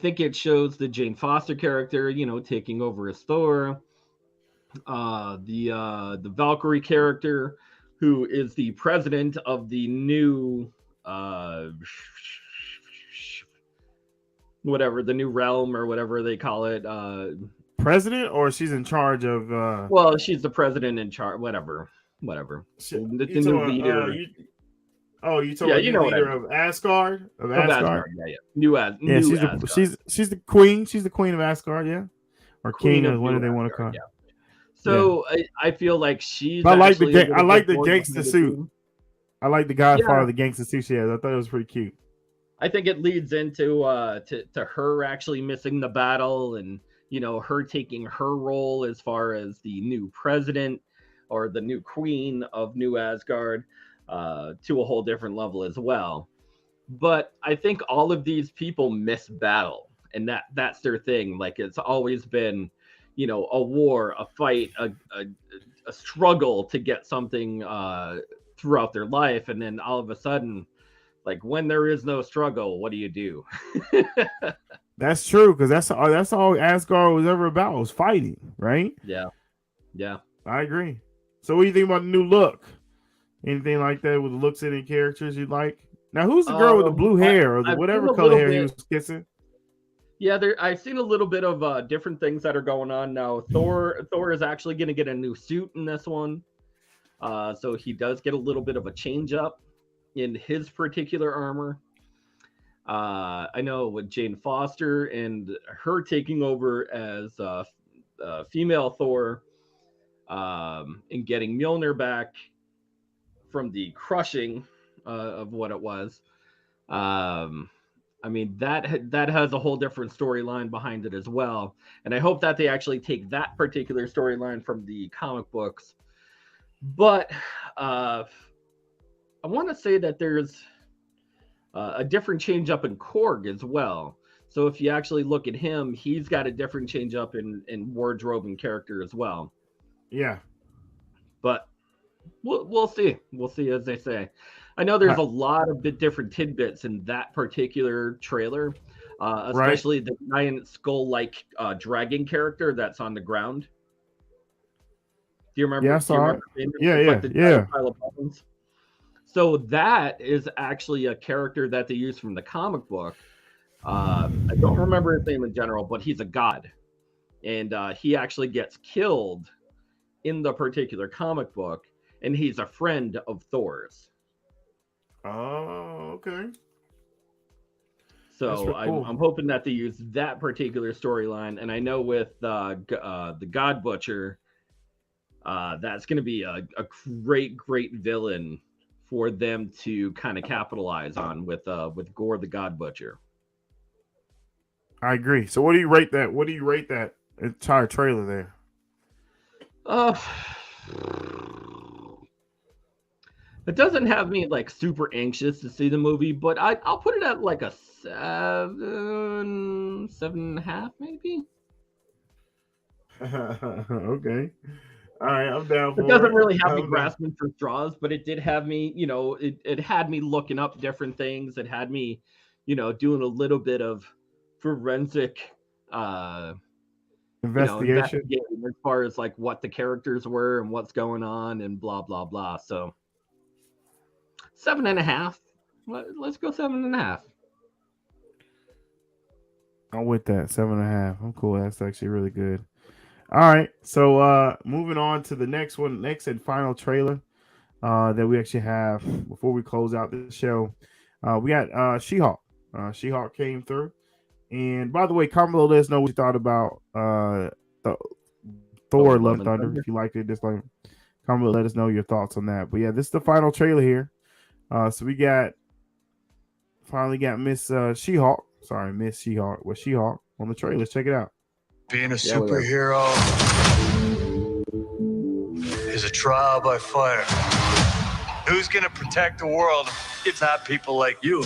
think it shows the Jane Foster character, taking over as Thor. The Valkyrie character, who is the president of the new the new realm or whatever they call it. President, or she's in charge of well, she's the president in charge, whatever the new leader. You talking about the leader of Asgard? Of Asgard? She's the queen. She's the queen of Asgard, yeah, or king, or whatever they want to call it. Yeah. So I feel like she's. I like the gangster suit. I like the Godfather of the gangster suit she has. I thought it was pretty cute. I think it leads into to her actually missing the battle, and her taking her role as far as the new president or the new queen of New Asgard to a whole different level as well. But I think all of these people miss battle, and that's their thing. Like, it's always been, a war, a fight, a struggle to get something throughout their life, and then all of a sudden, like when there is no struggle, what do you do? That's true, because that's all Asgard was ever about, was fighting, right? Yeah. I agree. So what do you think about the new look? Anything like that with the looks of any characters you like? Now, who's the girl with the blue hair or the I've whatever seen a color little hair he bit. was kissing? Yeah, I've seen a little bit of different things that are going on now. Thor is actually going to get a new suit in this one, so he does get a little bit of a change up in his particular armor. I know with Jane Foster and her taking over as female Thor, and getting Mjolnir back from the crushing of what it was. I mean, that has a whole different storyline behind it as well. And I hope that they actually take that particular storyline from the comic books. But I want to say that there's a different change up in Korg as well. So if you actually look at him, he's got a different change up in wardrobe and character as well. Yeah. But we'll see. We'll see, as they say. I know there's a lot of different tidbits in that particular trailer, especially the giant skull-like dragon character that's on the ground. Do you remember? Yeah, I saw it. Yeah. Pile of bones? So that is actually a character that they use from the comic book. I don't remember his name in general, but he's a god. And he actually gets killed in the particular comic book, and he's a friend of Thor's. Oh, okay. So cool. I'm hoping that they use that particular storyline. And I know with the God Butcher, that's going to be a great villain for them to kind of capitalize on with Gore the God Butcher. I agree. So what do you rate that? What do you rate that entire trailer there? It doesn't have me like super anxious to see the movie, but I'll put it at like a 7.5 maybe. Okay. All right, I'm down for it. It doesn't really have me grasping for straws, but it did have me, it had me looking up different things. It had me, doing a little bit of forensic investigation as far as like what the characters were and what's going on and blah blah blah. So 7.5. Let's go 7.5. I'm with that. 7.5. I'm cool. That's actually really good. All right. So moving on to the next and final trailer that we actually have before we close out the show. We got She-Hulk. She-Hulk came through. And by the way, comment below, let us know what you thought about the Thor Love and Thunder. If you liked it, just like comment below, let us know your thoughts on that. But yeah, this is the final trailer here. So we finally got Miss She-Hulk. Sorry, Miss She-Hulk. With She-Hulk on the trailer. Check it out. Being a superhero is a trial by fire. Who's gonna protect the world if not people like you?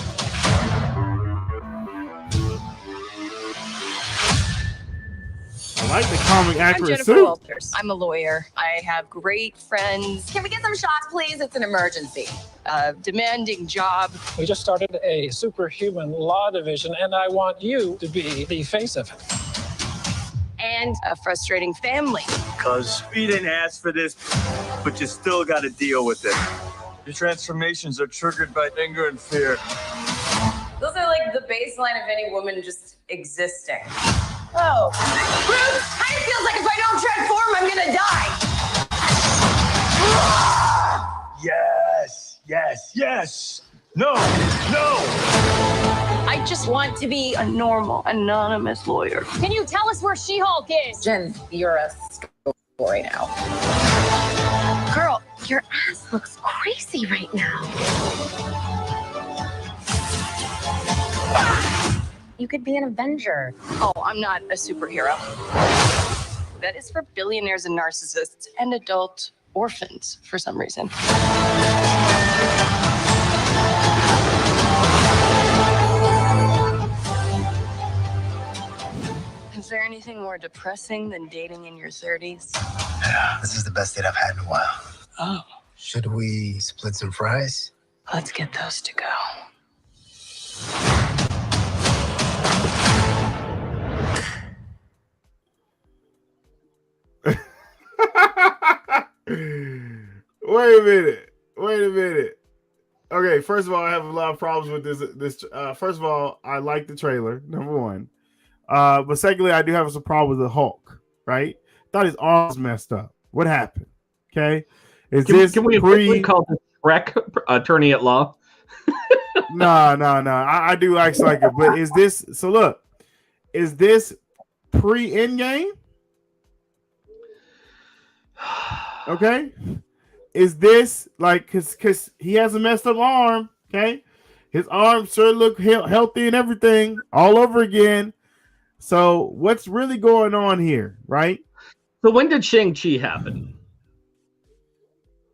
I like the comic accurate I'm Jennifer suit. Walters. I'm a lawyer. I have great friends. Can we get some shots, please? It's an emergency. A demanding job. We just started a superhuman law division, and I want you to be the face of it. And a frustrating family. Cause we didn't ask for this, but you still gotta deal with it. Your transformations are triggered by anger and fear. Those are like the baseline of any woman just existing. Oh. Bruce, kind of feels like if I don't transform, I'm gonna die. Yes. No. I just want to be a normal, anonymous lawyer. Can you tell us where She-Hulk is? Jen, you're a story now. Girl, your ass looks crazy right now. You could be an Avenger. Oh, I'm not a superhero. That is for billionaires and narcissists and adult orphans for some reason. Is there anything more depressing than dating in your 30s? This is the best date I've had in a while. Oh, Should we split some fries? let's get those to go. Wait a minute. Okay, first of all, I have a lot of problems with this. First of all, I like the trailer, number one. But secondly, I do have some problems with the Hulk, right? Thought his arms messed up. What happened? Okay. Can we officially call this Shrek attorney at law? No. I do actually like it. But is this pre-Endgame? Okay. Is this like because he has a messed up arm? Okay. His arm sure look healthy and everything all over again. So what's really going on here, right? So when did Shang-Chi happen?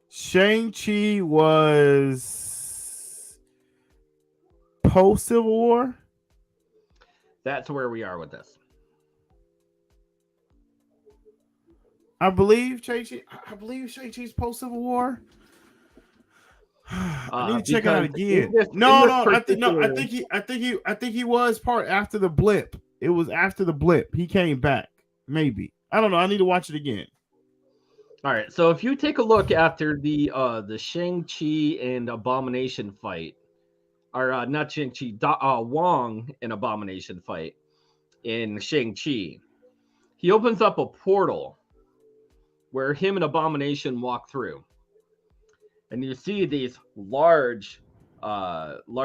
Shang-Chi was post-Civil War. That's where we are with this. I believe Shang-Chi's post-Civil War. I need to check it out again. I think he was part after the blip. It was after the blip. He came back. Maybe. I don't know. I need to watch it again. All right. So if you take a look after the Shang-Chi and Abomination fight, or not Shang-Chi, Wong and Abomination fight in Shang-Chi, he opens up a portal where him and Abomination walk through. And you see these large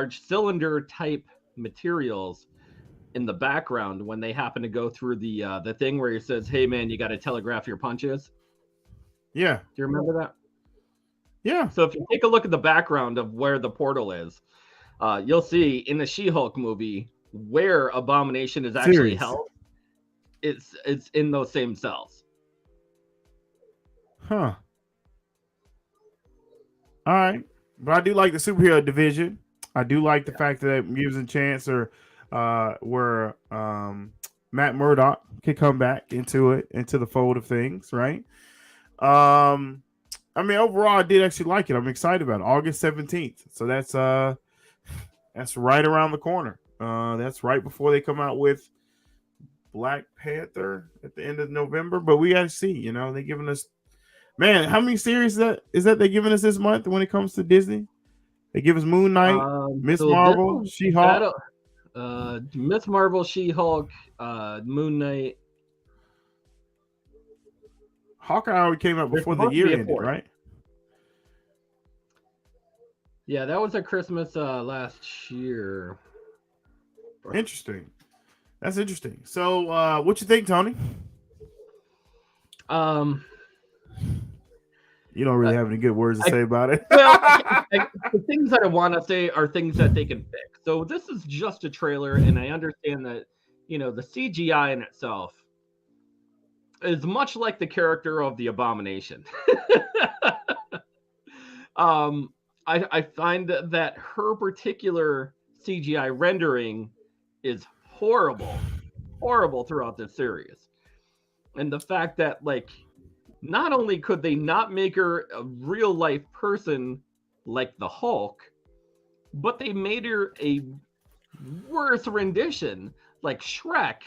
cylinder type materials in the background when they happen to go through the thing where he says, "Hey man, you got to telegraph your punches." Yeah. Do you remember that? Yeah. So if you take a look at the background of where the portal is, you'll see in the She-Hulk movie where Abomination is actually held. It's in those same cells. Huh. All right. But I do like the superhero division. I do like the fact that it gives a chance where Matt Murdock can come back into the fold of things, right? I mean, overall, I did actually like it. I'm excited about it. August 17th. So that's right around the corner. That's right before they come out with Black Panther at the end of November. But we got to see, they're giving us, man, how many series is that they're giving us this month when it comes to Disney? They give us Moon Knight, Miss Marvel, She-Hulk. Miss Marvel, She-Hulk, Moon Knight. Hawkeye already came out before the year ended, right? Yeah, that was at Christmas last year. Interesting. That's interesting. So, what you think, Tony? You don't really have any good words to say about it. Well, the things that I want to say are things that they can fix. So this is just a trailer, and I understand that, the CGI in itself is much like the character of the Abomination. I find that her particular CGI rendering is horrible throughout this series. And the fact that, not only could they not make her a real life person like the Hulk, but they made her a worse rendition like Shrek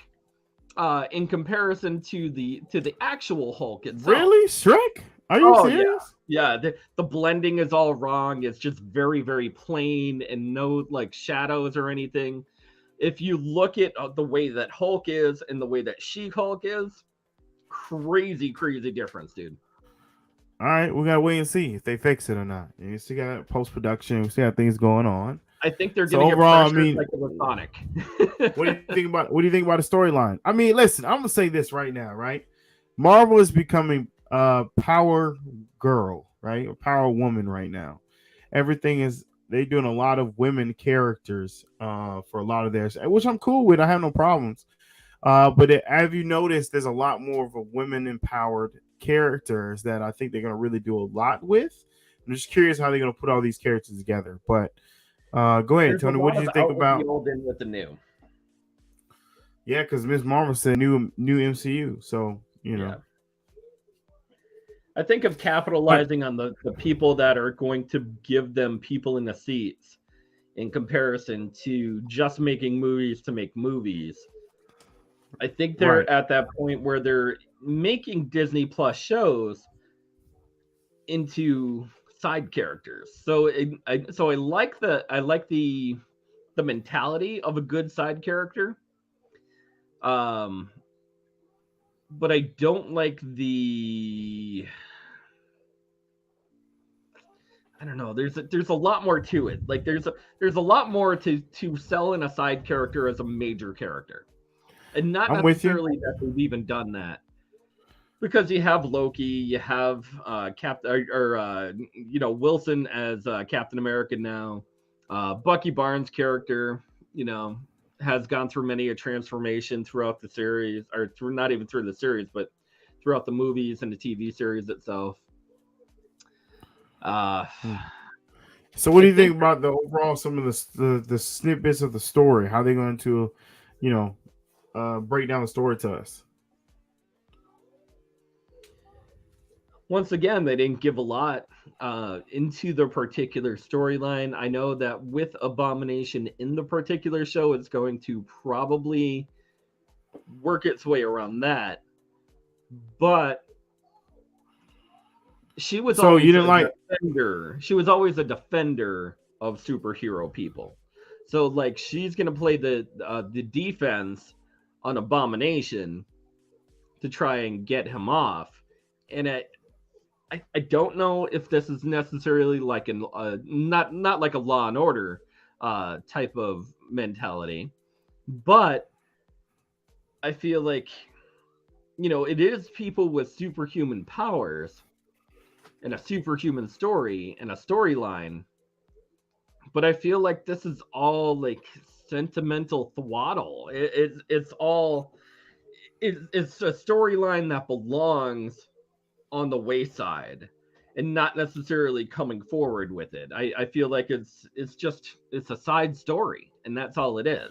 in comparison to the actual Hulk itself. Really? Shrek? Are you serious? Yeah. The blending is all wrong. It's just very, very plain and no shadows or anything. If you look at the way that Hulk is and the way that She-Hulk is, crazy difference, dude. All right, we gotta wait and see if they fix it or not. You still got post-production, we still got things going on. I think they're gonna get pressured like with Sonic. What do you think about the storyline? I mean, listen, I'm gonna say this right now, right? Marvel is becoming a power girl, right? A power woman right now. They're doing a lot of women characters for a lot of theirs, which I'm cool with. I have no problems. But have you noticed there's a lot more of a women empowered characters that I think they're going to really do a lot with. I'm just curious how they're going to put all these characters together. But go ahead, Tony. What did you think about the old in with the new? Yeah, because Ms. Marvel said new MCU, so you know. I think of capitalizing on the people that are going to give them people in the seats in comparison to just making movies to make movies. I think they're at that point where they're making Disney Plus shows into side characters. So I like the mentality of a good side character. But I don't like I don't know. There's a lot more to it. Like there's a lot more to sell in a side character as a major character, and not necessarily that they've even done that. Because you have Loki, you have Wilson as Captain America now. Bucky Barnes' character, has gone through many a transformation throughout the series, or not even through the series, but throughout the movies and the TV series itself. So what do you think about the overall, some of the snippets of the story? How they're going to, break down the story to us? Once again, they didn't give a lot into the particular storyline. I know that with Abomination in the particular show, it's going to probably work its way around that. But she was defender. She was always a defender of superhero people. So like she's gonna play the defense on Abomination to try and get him off. And I don't know if this is necessarily like not like a Law and Order type of mentality, but I feel like it is people with superhuman powers and a superhuman story and a storyline, but I feel like this is all like sentimental twaddle. It's a storyline that belongs on the wayside and not necessarily coming forward with it. I feel like it's a side story, and that's all it is.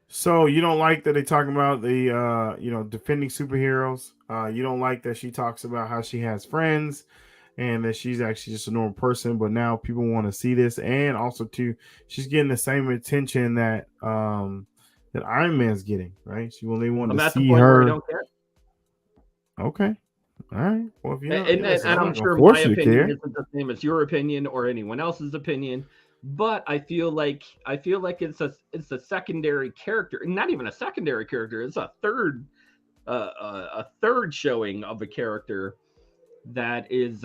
So you don't like that they talking about the defending superheroes? You don't like that she talks about how she has friends and that she's actually just a normal person, but now people want to see this, and also too, she's getting the same attention that that Iron Man's getting, right? They want to see her. I don't care. Okay. All right. Well, if you and I'm sure my opinion isn't the same as your opinion or anyone else's opinion, but I feel like it's a secondary character, not even a secondary character. It's a third showing of a character that is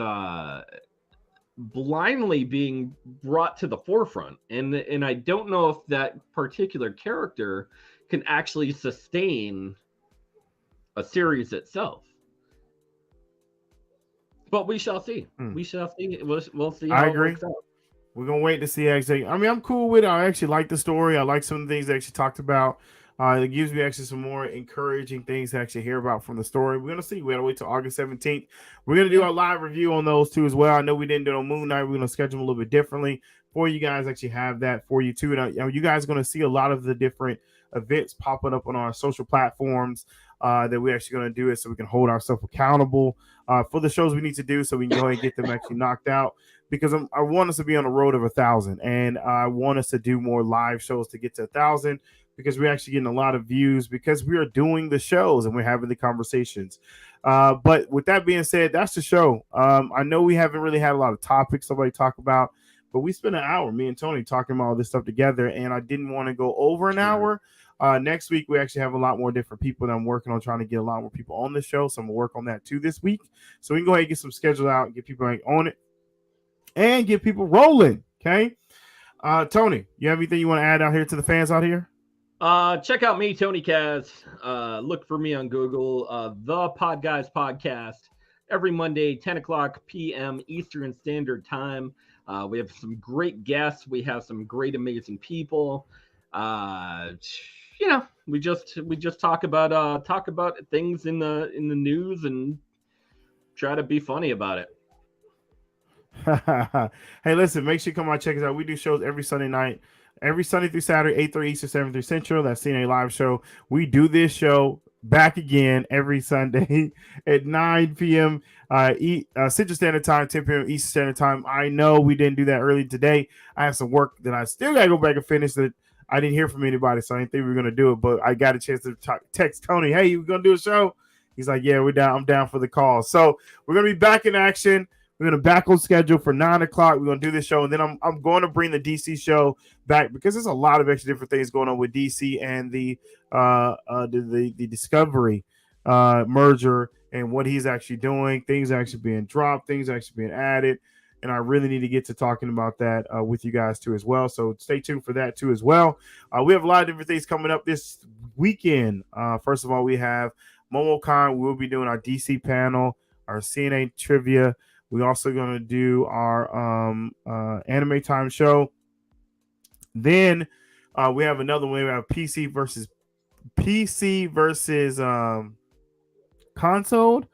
blindly being brought to the forefront, and I don't know if that particular character can actually sustain a series itself. But we shall see. We shall see. We'll see how it works out. We're gonna wait to see actually. I mean, I'm cool with it. I actually like the story. I like some of the things they actually talked about. It gives me actually some more encouraging things to actually hear about from the story. We're gonna see. We gotta wait till August 17th. We're gonna do our live review on those two as well. I know we didn't do it on Moon Knight. We're gonna schedule them a little bit differently for you guys. Actually, have that for you too. And you guys are gonna see a lot of the different events popping up on our social platforms that we're actually going to do it so we can hold ourselves accountable for the shows we need to do, so we can go ahead and get them actually knocked out, because I want us to be on the road of 1,000, and I want us to do more live shows to get to 1,000, because we're actually getting a lot of views because we are doing the shows and we're having the conversations. But with that being said, that's the show. I know we haven't really had a lot of topics somebody talk about, but we spent an hour, me and Tony, talking about all this stuff together, and I didn't want to go over an hour. Next week, we actually have a lot more different people that I'm working on, trying to get a lot more people on the show. So I'm going to work on that too this week. So we can go ahead and get some schedule out, get people on it, and get people rolling. Okay. Tony, you have anything you want to add out here to the fans out here? Check out me, Tony Kaz. Look for me on Google, the Pod Guys Podcast, every Monday, 10 o'clock p.m. Eastern Standard Time. We have some great guests. We have some great, amazing people. We just talk about things in the news and try to be funny about it. Hey, listen, make sure you come out, check us out. We do shows every Sunday night, every Sunday through Saturday, 8:30 Eastern, 7:30 Central. That's CNA Live Show. We do this show back again every Sunday at 9 p.m. Central Standard Time, 10 p.m. Eastern Standard Time. I know we didn't do that early today. I have some work that I still got to go back and finish that I didn't hear from anybody, so I didn't think we were going to do it, but I got a chance to text Tony, hey, you going to do a show? He's like, yeah, we're down. I'm down for the call. So we're going to be back in action. We're going to back on schedule for 9 o'clock. We're going to do this show, and then I'm going to bring the DC show back because there's a lot of extra different things going on with DC and the Discovery merger and what he's actually doing. Things actually being dropped, things actually being added, and I really need to get to talking about that with you guys too as well. So stay tuned for that too as well. We have a lot of different things coming up this weekend. First of all, we have MomoCon. We'll be doing our DC panel, our CNA trivia. We're also going to do our anime time show. Then we have another one. We have PC versus console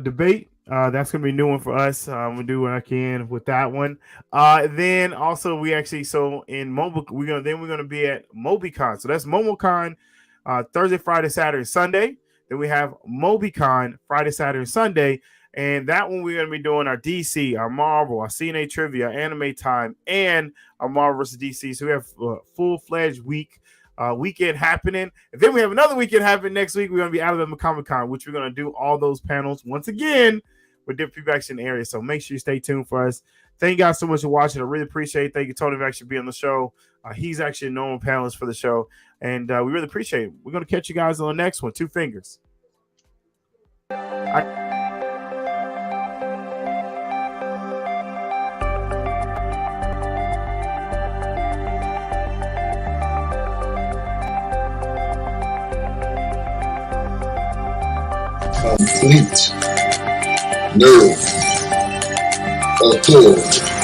debate. That's going to be a new one for us. I'm going to do what I can with that one. Then also we actually, so in mobile, we're going to be at MobiCon. So that's MomoCon Thursday, Friday, Saturday, Sunday. Then we have MobiCon Friday, Saturday, Sunday. And that one we're going to be doing our DC, our Marvel, our CNA trivia, our anime time, and our Marvel versus DC. So we have a full-fledged weekend happening. And then we have another weekend happening next week. We're going to be Alabama Comic-Con, which we're going to do all those panels once again with different people actually in the area. So make sure you stay tuned for us. Thank you guys so much for watching. I really appreciate it. Thank you, Tony, for actually being on the show. He's actually a normal panelist for the show. And we really appreciate it. We're going to catch you guys on the next one. 2 fingers. Complete. No. Thor.